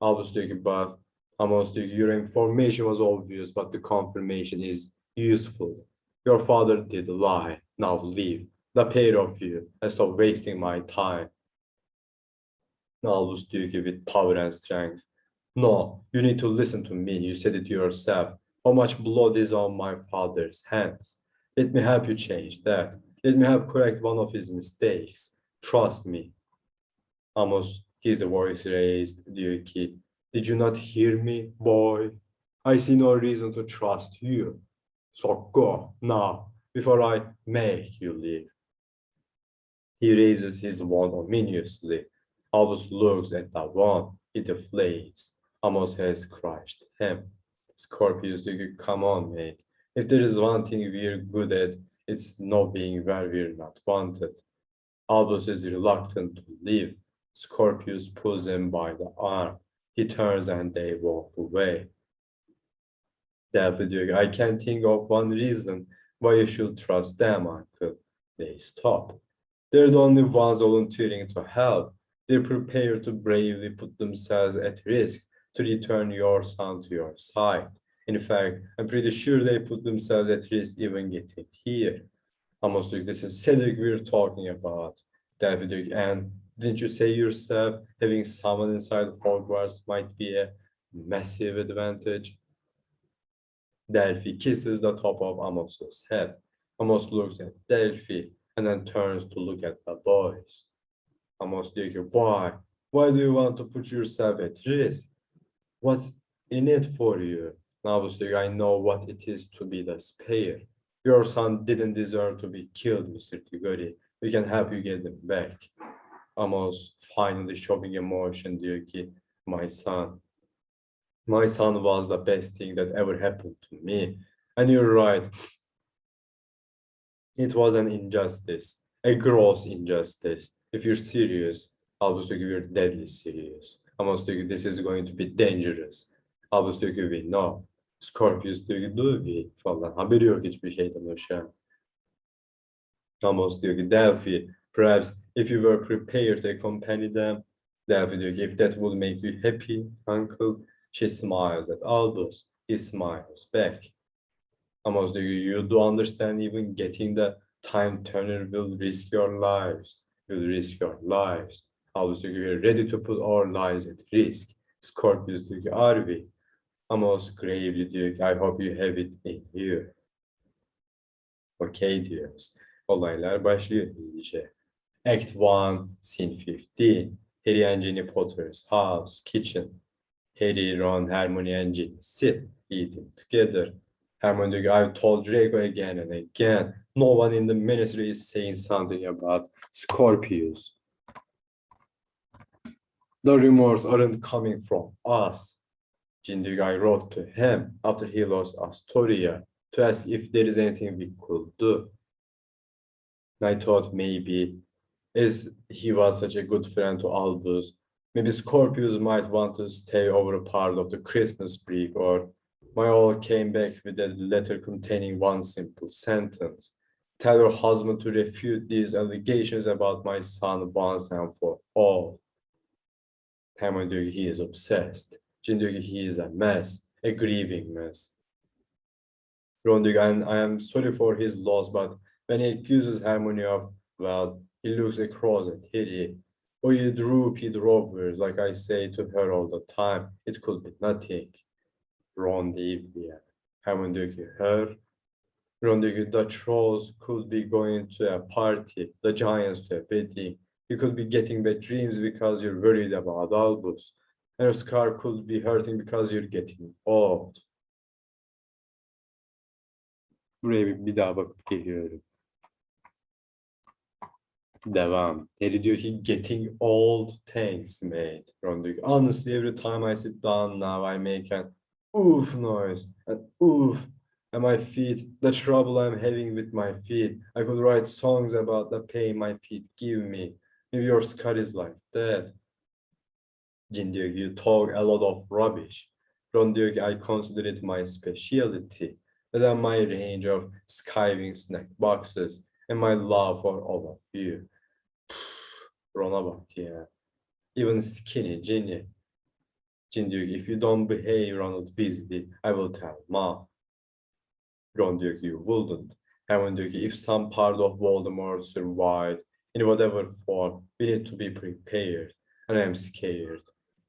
Albus diyor ki, but Amos diyor ki, your information was obvious, but the confirmation is useful. Your father did lie. Now leave. The pair of you, and stop wasting my time. Albus diyor ki, with power and strength. No, you need to listen to me. You said it yourself. How much blood is on my father's hands? Let me help you change that. Let me help correct one of his mistakes. Trust me. Amos, his voice raised, diyor ki, did you not hear me, boy? I see no reason to trust you. So go now, before I make you leave. He raises his wand ominously. Albus looks at the wand. It deflates. Amos has crushed him. Scorpius diyor ki, come on mate. If there is one thing we're good at, It's knowing where we're not wanted. Albus is reluctant to leave. Scorpius pulls him by the arm. He turns and they walk away. Delphi diyor ki, I can't think of one reason why you should trust them, uncle. They stop. They're the only ones volunteering to help. They're prepared to bravely put themselves at risk to return your son to your side. In fact, I'm pretty sure they put themselves at risk even getting here. Amos diyor, this is Cedric we're talking about. Delphi diyor ki, and didn't you say yourself having someone inside Hogwarts might be a massive advantage? Delphi kisses the top of Amos's head. Amos looks at Delphi and then turns to look at the boys. Amos diyor ki, why? Why do you want to put yourself at risk? What's in it for you? Amos diyor ki, I know what it is to be the spare. Your son didn't deserve to be killed, Mr. Tigori. We can help you get him back. Amos finally showing emotion diyor ki, my son was the best thing that ever happened to me. And you're right. It was an injustice, a gross injustice. If you're serious, Albus diyor ki, we're deadly serious. Amos diyor ki, this is going to be dangerous. Albus diyor ki, we know. Scorpius diyor ki, do we falan. Haberi yok hiçbir şeyden o şu an. Amos diyor ki, Delphi, perhaps if you were prepared to accompany them. Delphi diyor ki, if that would make you happy, uncle. She smiles at Albus. He smiles back. Amos diyor ki, you do understand even getting the time turner will risk your lives. Will risk your lives. Albus diyor ki, we're ready to put our lives at risk. Scorpius diyor ki, are we? Amos gravely diyor ki, I hope you have it in you. Okay diyoruz. Olaylar başlıyor iyice. Act 1, Scene 15. Harry and Ginny Potter's house, kitchen. Harry, Ron, Hermione and Ginny sit, eating together. Hermione diyor ki, I've told Draco again and again. No one in the ministry is saying something about Scorpius. The rumors aren't coming from us. Ginny diyor ki, I wrote to him after he lost Astoria to ask if there is anything we could do. I thought maybe, as he was such a good friend to Albus, maybe Scorpius might want to stay over a part of the Christmas break, or my all came back with a letter containing one simple sentence. Tell your husband to refute these allegations about my son once and for all. Hermione diyor ki, he is obsessed. Ginny diyor ki, he is a mess, a grieving mess. Ron diyor ki, and I am sorry for his loss, but when he accuses Hermione of, well, he looks across at Harry. Oh, you droopy drovers, like I say to her all the time. It could be nothing. Ron değil diye. Hermione diyor ki, her. Ron diyor ki, the trolls could be going to a party, the giants to a wedding. You could be getting bad dreams because you're worried about Albus. And your scar could be hurting because you're getting old. Buraya bir daha bakıp geliyorum. Devam. Harry diyor ki, getting old, thanks mate. Ron diyor ki, honestly every time I sit down now I make an oof noise. An oof. And my feet, the trouble I'm having with my feet. I could write songs about the pain my feet give me. Maybe your scar is like that. Jin diyor ki, you talk a lot of rubbish. Ron diyor ki, I consider it my specialty. And then my range of skiving snack boxes and my love for all of you. Ron'a bak ya. Even skinny Ginny. Ginny diyor ki, if you don't behave Ronald Weasley, I will tell Mom. Ron diyor ki, you wouldn't. Hermione diyor ki, if some part of Voldemort survived in whatever form, we need to be prepared. And I'm scared.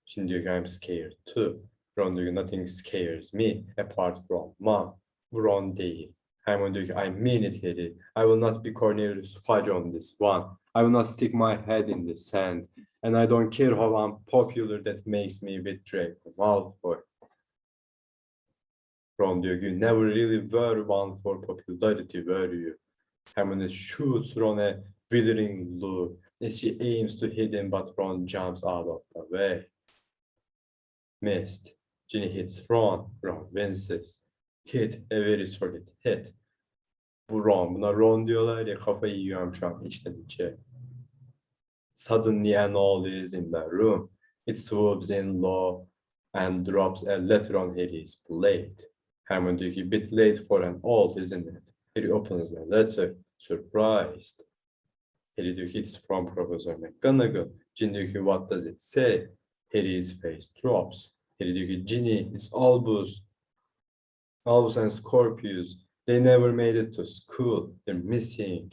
Ginny diyor ki, I'm scared too. Ron diyor ki, nothing scares me apart from Mom. Ron değil. Hermione diyor ki, I mean it Harry. I will not be Cornelius Fudge on this one. I will not stick my head in the sand. And I don't care how unpopular that makes me with Draco Malfoy. Ron diyor ki, you never really were one for popularity, were you? Hermione shoots Ron a withering look as she aims to hit him, but Ron jumps out of the way. Missed. Ginny hits Ron. Ron winces. Hit, a very solid hit. Bu wrong. Buna wrong diyorlar ya, kafayı yiyorum şu an içten içe. Suddenly an owl is in the room. It swoops in low and drops a letter on Harry's plate. Hermione diyor ki, bit late for an owl, isn't it? Harry opens the letter, surprised. Harry diyor ki, it's from Professor McGonagall. Ginny diyor ki, what does it say? Harry's face drops. Harry diyor ki, Ginny, it's Albus. Albus and Scorpius. They never made it to school. They're missing.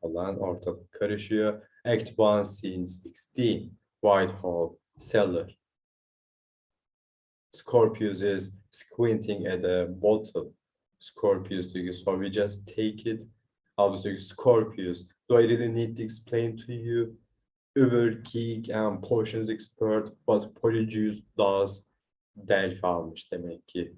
Falan ortalık karışıyor. Act 1, Scene 16. Whitehall, cellar. Scorpius is squinting at a bottle. Scorpius diyor ki, so we just take it. Albus diyor ki, Scorpius, do I really need to explain to you? Uber geek and potions expert, but Polyjuice does. Delphi almış demek ki.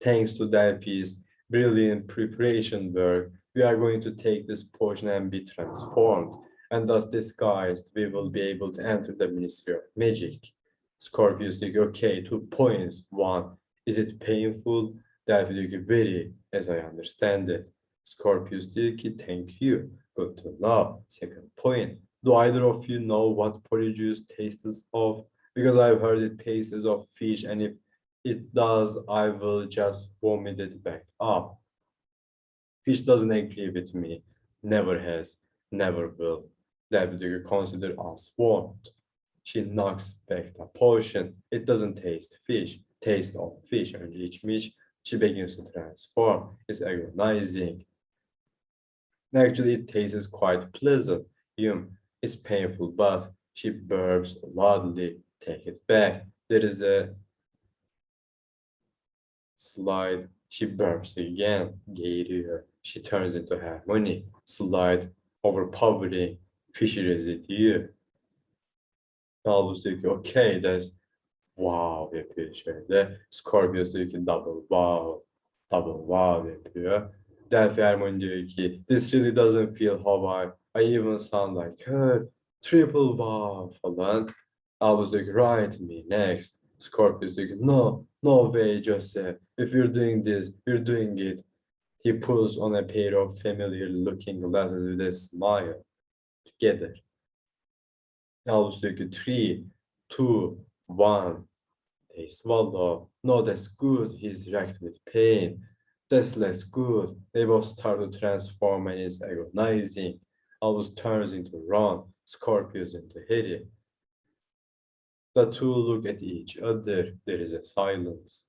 Thanks to Delphi's brilliant preparation work, we are going to take this potion and be transformed. And thus disguised, we will be able to enter the Ministry of Magic. Scorpius diyor ki, okay, 2 points. 1, is it painful? Delphi diyor ki, very, as I understand it. Scorpius diyor ki, thank you. Good to know. 2nd point, do either of you know what polyjuice tastes of? Because I've heard it tastes of fish, and if it does, I will just vomit it back up. Fish doesn't agree with me. Never has, never will. Delphi diyor ki, consider us warned. She knocks back the potion. It doesn't taste fish. Taste of fish. Önce içmiş. She begins to transform. It's agonizing. Actually, it tastes quite pleasant. It's painful, but she burps loudly. Take it back. There is a slide. She burps again. Geğiriyor. She turns into Hermione. Slide. Overpowering. Fishy residue. Albus diyor ki, okay, that's wow yapıyor şöyle. Scorpius diyor ki, double wow. Double wow yapıyor. Delphi Hermione diyor ki, this really doesn't feel how I even sound like her. Triple wow falan. Albus diyor ki, write me next. Scorpius diyor ki, no, no way Joseph. If you're doing this, you're doing it. He pulls on a pair of familiar looking glasses with a smile. Together. Albus diyor ki, 3, 2, 1. They swallow. No, that's good. He's racked with pain. That's less good. They both start to transform and it's agonizing. Albus turns into Ron, Scorpius into Harry. The two look at each other. There is a silence.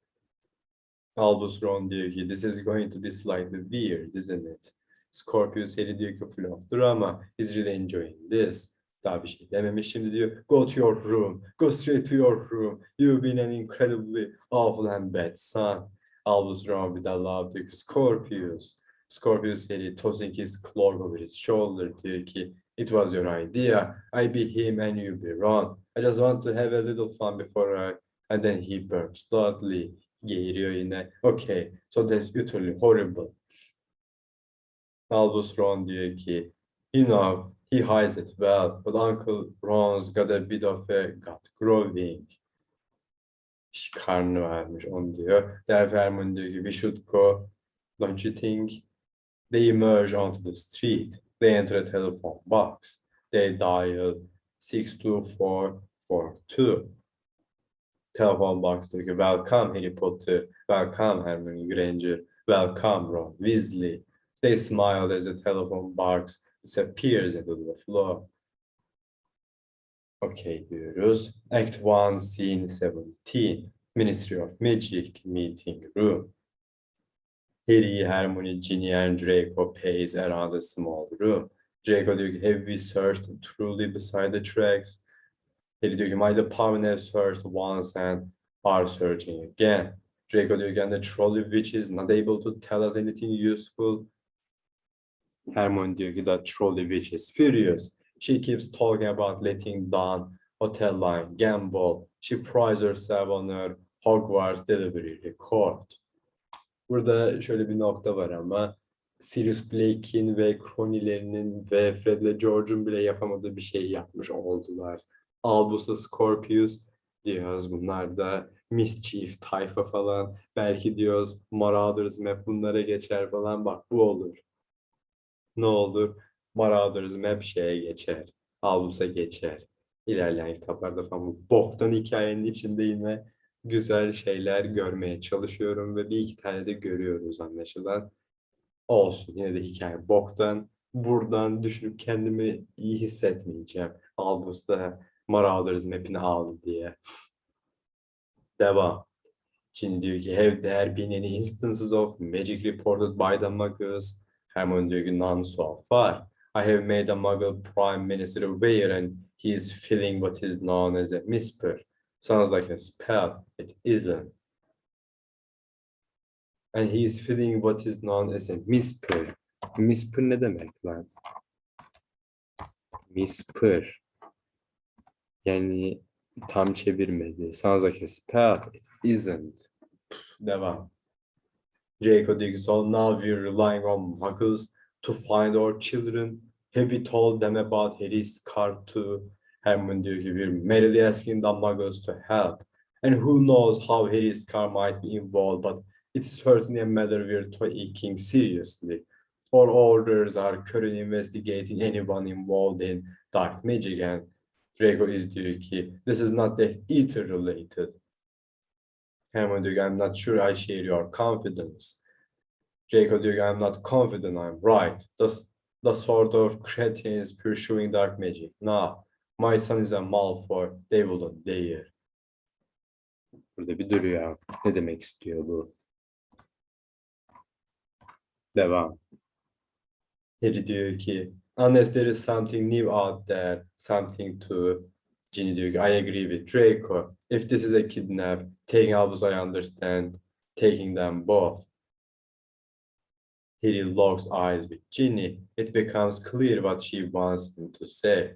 Albus Ron diyor ki, this is going to be slightly weird, isn't it? Scorpius Harry diyor ki, full of drama. He's really enjoying this. Daha bir şey dememiş. Şimdi diyor, go to your room. Go straight to your room. You've been an incredibly awful and bad son. Albus Ron with a loud diyor ki, Scorpius. Scorpius Harry tossing his cloak over his shoulder diyor ki, it was your idea. I be him and you be Ron. I just want to have a little fun before I... And then he burps loudly. Geğiriyor yine. Okay, so that's utterly horrible. Albus Ron diyor ki, you know, he hides it well, but Uncle Ron's got a bit of a gut growing. Karnı varmış onu diyor. Delphi Hermione diyor ki, we should go, don't you think? They emerge onto the street. They enter a telephone box. They dial 62442. Telephone box diyor ki, welcome Harry Potter, welcome Hermione Granger, welcome Ron Weasley. They smile as the telephone box disappears into the floor. Okay diyoruz. Act 1, Scene 17. Ministry of Magic meeting room. Harry, Hermione, Ginny and Draco pace around a small room. Draco diyor ki, have we searched truly beside the tracks? Harry diyor ki, my department has searched once and are searching again. Draco diyor ki, and the trolley witch is not able to tell us anything useful. Hermione diyor ki, the trolley witch is furious. She keeps talking about letting down hotel line gamble. She prides herself on her Hogwarts delivery record. Burada şöyle bir nokta var ama Sirius Blake'in ve kronilerinin ve Fred ile George'un bile yapamadığı bir şey yapmış oldular. Albus'la Scorpius diyoruz. Bunlar da mischief tayfa falan. Belki diyoruz Marauders Map bunlara geçer falan. Bak bu olur. Ne olur? Marauders Map şeye geçer. Albus'a geçer. İlerleyen kitaplarda falan bu boktan hikayenin içinde yine güzel şeyler görmeye çalışıyorum ve bir iki tane de görüyoruz anlaşılan. Olsun yine de hikaye boktan. Buradan düşünüp kendimi iyi hissetmeyeceğim. Albus'ta Marauders Map'ini aldı diye. Devam. Şimdi diyor ki have there been any instances of magic reported by the muggles? Hermione diyor ki none so far. I have made a muggle prime minister aware and he is feeling what is known as a whisper. Sounds like a spell. It isn't. And he is feeling what is known as a whisper. Whisper ne demek lan? Whisper. Yani tam çevirmedi. Sounds like a spell. It isn't. Devam. Draco diyor ki so now we're relying on muggles to find our children. Have we told them about Harry's car too? Hermione diyor ki we're merely asking the muggles to help. And who knows how Harry's car might be involved, but it's certainly a matter we're taking seriously. Our orders are currently investigating anyone involved in dark magic and Draco diyor ki this is not Death Eater related. Hermione diyor ki I'm not sure I share your confidence. Draco diyor ki I'm not confident I'm right. The sort of cretins pursuing dark magic. No, my son is a Malfoy. They wouldn't dare. Burada bir duruyor. Ne demek istiyor bu? Devam. Harry diyor ki unless there is something new out there, something to... Ginny diyor ki I agree with Draco. If this is a kidnap, taking Albus I understand. Taking them both. Harry locks eyes with Ginny. It becomes clear what she wants him to say.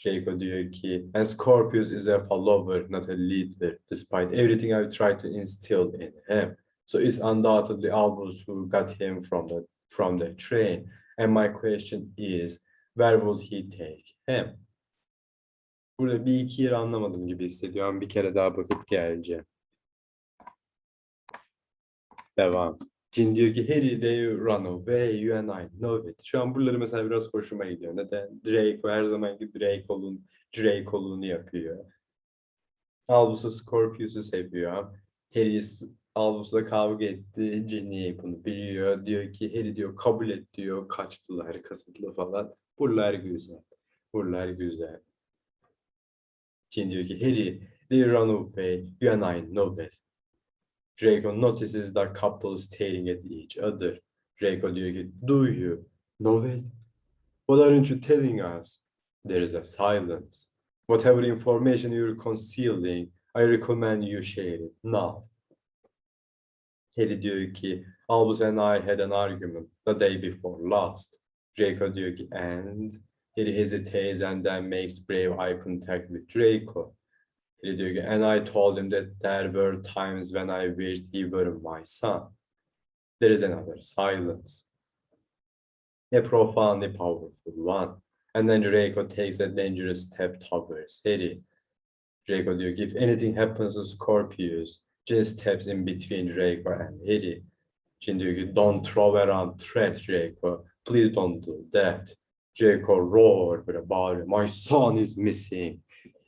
Draco diyor ki, and Scorpius is a follower, not a leader, despite everything I've tried to instill in him. So it's undoubtedly Albus who got him from the train. And my question is, where would he take him? Burada bir iki yeri anlamadım gibi hissediyorum. Bir kere daha bakıp geleceğim. Devam. Jin diyor ki Harry they run away, you and I know it. Şu an buraları mesela biraz hoşuma gidiyor. Neden? Draco her zamanki Draco'luğunu yapıyor. Albus'u Scorpius'u seviyor. Harry Albus'la kavga etti. Ginny bunu biliyor. Diyor ki Harry diyor kabul et diyor. Kaçtılar kasıtlı falan. Buralar güzel. Buralar güzel. Jin diyor ki Harry they run away, you and I know that. Draco notices the couple staring at each other. Draco diyor ki, do you know it? What aren't you telling us? There is a silence. Whatever information you're concealing, I recommend you share it now. Harry diyor ki, Albus and I had an argument the day before last. Draco diyor ki, and? Harry hesitates and then makes brave eye contact with Draco. Harry diyor ki, and I told him that there were times when I wished he were my son. There is another silence. A profoundly powerful one. And then Draco takes a dangerous step towards Harry. Draco diyor ki, if anything happens to Scorpius, Jin steps in between Draco and Harry. Jin diyor ki, don't throw around threats, Draco. Please don't do that. Draco roar böyle bağırıyor. My son is missing.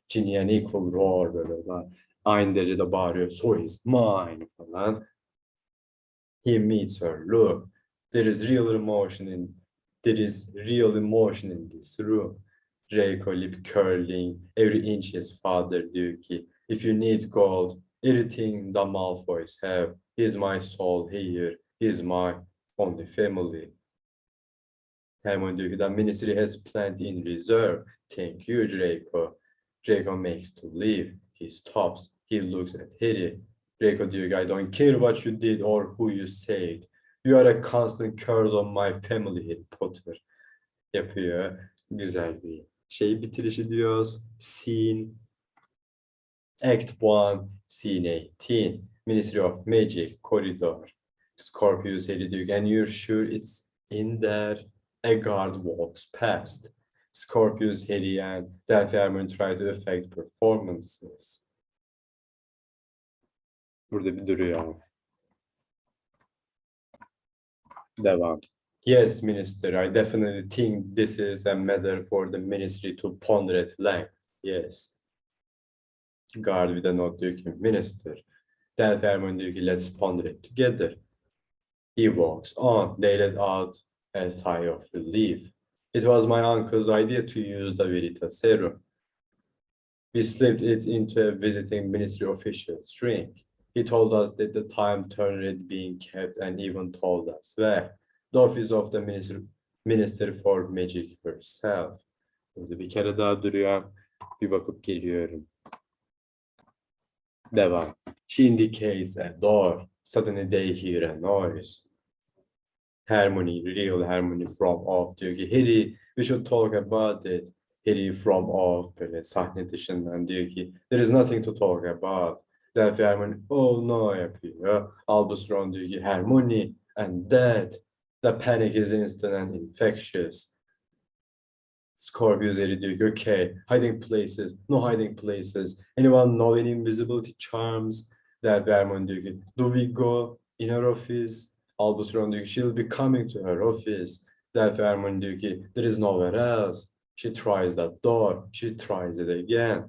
Ginny and equal roar böyle aynı derecede bağırıyor. So is mine falan. He meets her. Look, there is real emotion in this room. Draco lip curling. Every inch his father diyor ki if you need gold, everything the Malfoys have. He's my soul here. He's my only family. Hermione diyor ki the ministry has plenty in reserve. Thank you, Draco. Draco makes to leave. He stops. He looks at Harry. Draco diyor ki I don't care what you did or who you said. You are a constant curse on my family, Harry Potter. Yapıyor. Güzel bir bitirişi diyoruz. Scene. Act 1, Scene 18. Ministry of Magic, Corridor. Scorpius Harry diyor ki and you're sure it's in there? A guard walks past. Scorpius, Harry, and Delphi Harmony try to affect performances. Burada bir duruyor. Devam. Yes, Minister, I definitely think this is a matter for the ministry to ponder at length. Yes. Guard with a note diyor ki, Minister, Delphi Harmony diyor ki, let's ponder it together. He walks on. They let out a sigh of relief. It was my uncle's idea to use the Veritas serum. We slipped it into a visiting ministry official's drink. He told us that the time turner had been kept and even told us where. The office of the minister for magic herself. Burada bir kere daha duruyor. Bir bakıp geliyorum. Devam. She indicates a door. Suddenly they hear a noise. Harmony, real harmony from off diyor ki Harry, we should talk about it. Harry from off böyle sahne dışından diyor ki there is nothing to talk about. Delphi Harmony oh no yapıyor. Albus Ron diyor ki Harmony and that. The panic is instant and infectious. Scorpius Harry diyor ki okay, hiding places, no hiding places. Anyone know any invisibility charms? Delphi Harmony diyor ki do we go in her office? Albus Ron diyor ki she'll be coming to her office. Delphi Harmony diyor ki there is nowhere else. She tries that door. She tries it again.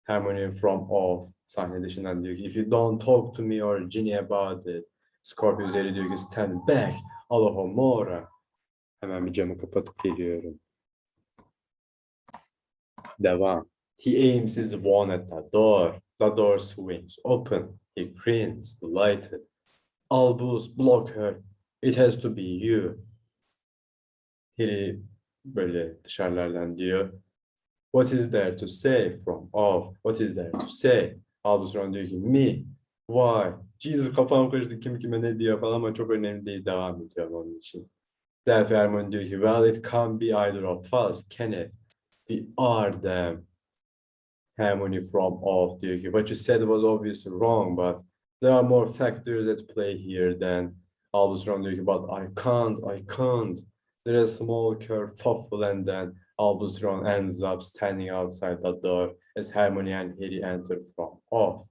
Harmony from off. Sahne dışından diyor ki if you don't talk to me or Ginny about it. Scorpius Harry diyor ki stand back. Allahumora. Hemen bir camı kapatıp geliyorum. Devam. He aims his wand at the door. The door swings open. He grins, delighted. Albus, block her. It has to be you. Harry böyle dışarılardan diyor. What is there to say from off? What is there to say? Albus Ron diyor ki me. Why? Jesus kafam karıştı kim kime ne diyor falan ama çok önemli değil devam ediyor onun için. Delphi Harmony diyor ki well it can't be either of us, can it? We are them. Harmony from off diyor ki what you said was obviously wrong but there are more factors at play here than Albus Ron diyor ki but I can't. There is a small kerfuffle and then Albus Ron ends up standing outside the door as Harmony and Harry enter from off.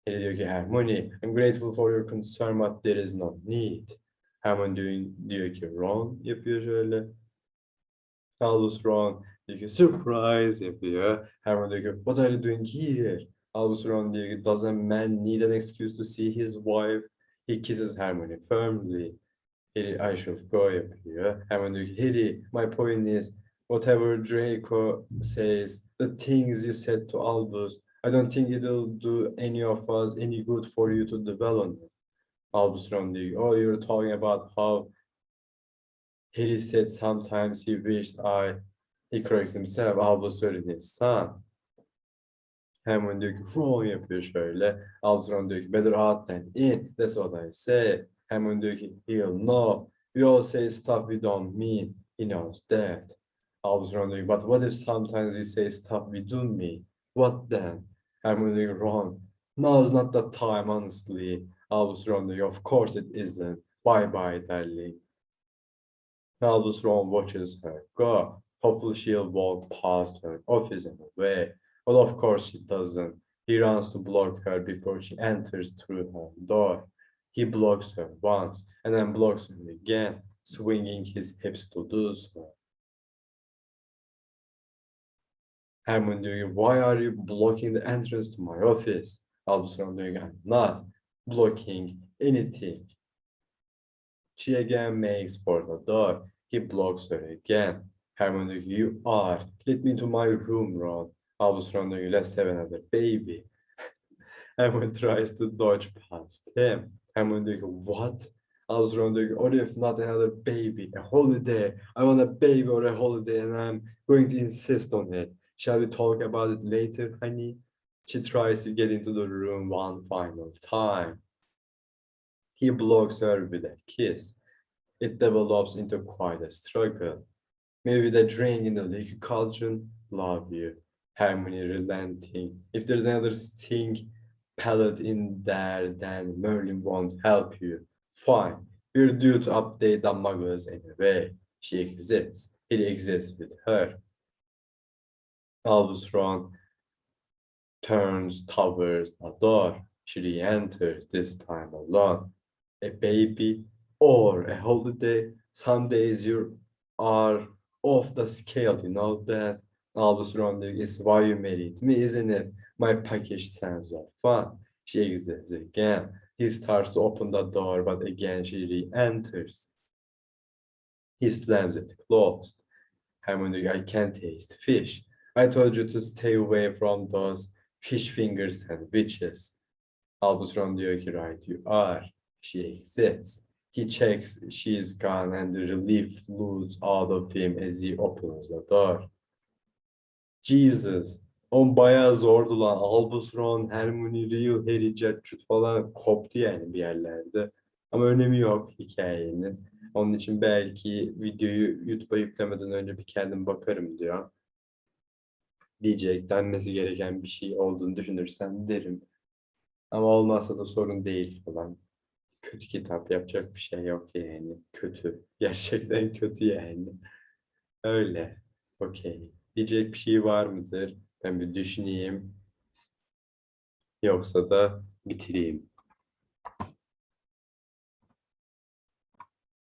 Harry diyor ki Harmony, I'm grateful for your concern but there is no need. Harmony diyor ki Ron yapıyor şöyle. Albus Ron diyor ki surprise yapıyor. Harmony diyor ki what are you doing here? Albus Ron diyor ki does a man need an excuse to see his wife? He kisses Harmony firmly. Harry I should go yapıyor. Hemen diyor ki Harry my point is whatever Draco says the things you said to Albus I don't think it'll do any of us any good for you to dwell on it. Albus Ron diyor oh you're talking about how Harry said sometimes he wished he corrects himself Albus söyledi son. Hemen diyor ki Ron yapıyor şöyle. Albus Ron diyor ki better out than in that's what I say. Hemen diyor ki he'll know. We all say stuff we don't mean. He knows that. Albus Ron diyor ki but what if sometimes we say stuff we do mean? What then? Hemen diyor ki Ron. Now's not the time honestly. Albus Ron diyor ki of course it isn't. Bye bye darling. Albus Ron watches her go. Hopefully she'll walk past her office and away. But of course she doesn't. He runs to block her before she enters through her door. He blocks her once and then blocks her again, swinging his hips to do so. Herman diyor ki, why are you blocking the entrance to my office? Albus Ron diyor ki, I'm not blocking anything. She again makes for the door. He blocks her again. Herman diyor ki, you are. Let me into my room, Ron. Albus Ron diyor ki, let's have another baby. Herman tries to dodge past him. Herman diyor ki, what? Albus Ron diyor ki, what if not another baby? A holiday. I want a baby or a holiday and I'm going to insist on it. Shall we talk about it later, honey? She tries to get into the room one final time. He blocks her with a kiss. It develops into quite a struggle. Maybe the drink in the liquor cauldron, love you. Harmony relenting. If there's another sting pellet in there, then Merlin won't help you. Fine. We're due to update the muggles anyway. She exists. He exists with her. Albus Ron turns towards the door. She re-enters, this time alone. A baby or a holiday. Some days you are off the scale, you know that. Albus Ron is why you married me, isn't it? My packaged sense of fun. She exits again. He starts to open the door, but again she re-enters. He slams it closed. Hermione, I can't taste fish. I told you to stay away from those fish finger sandwiches. Albus Ron diyor ki, right you are. She exits. He checks she's gone and the relief flows out of him as he opens the door. Jesus. O bayağı zordu lan. Albus Ron, Hermione, Real, Harry, Gertrude falan koptu yani bir yerlerde. Ama önemi yok hikayenin. Onun için belki videoyu YouTube'a yüklemeden önce bir kendim bakarım diyor. Diyecek, denmesi gereken bir şey olduğunu düşünürsen derim. Ama olmazsa da sorun değil falan. Kötü kitap, yapacak bir şey yok yani. Kötü. Gerçekten kötü yani. Öyle. Okey. Diyecek bir şey var mıdır? Ben bir düşüneyim. Yoksa da bitireyim.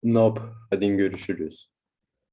Nope. Hadi görüşürüz.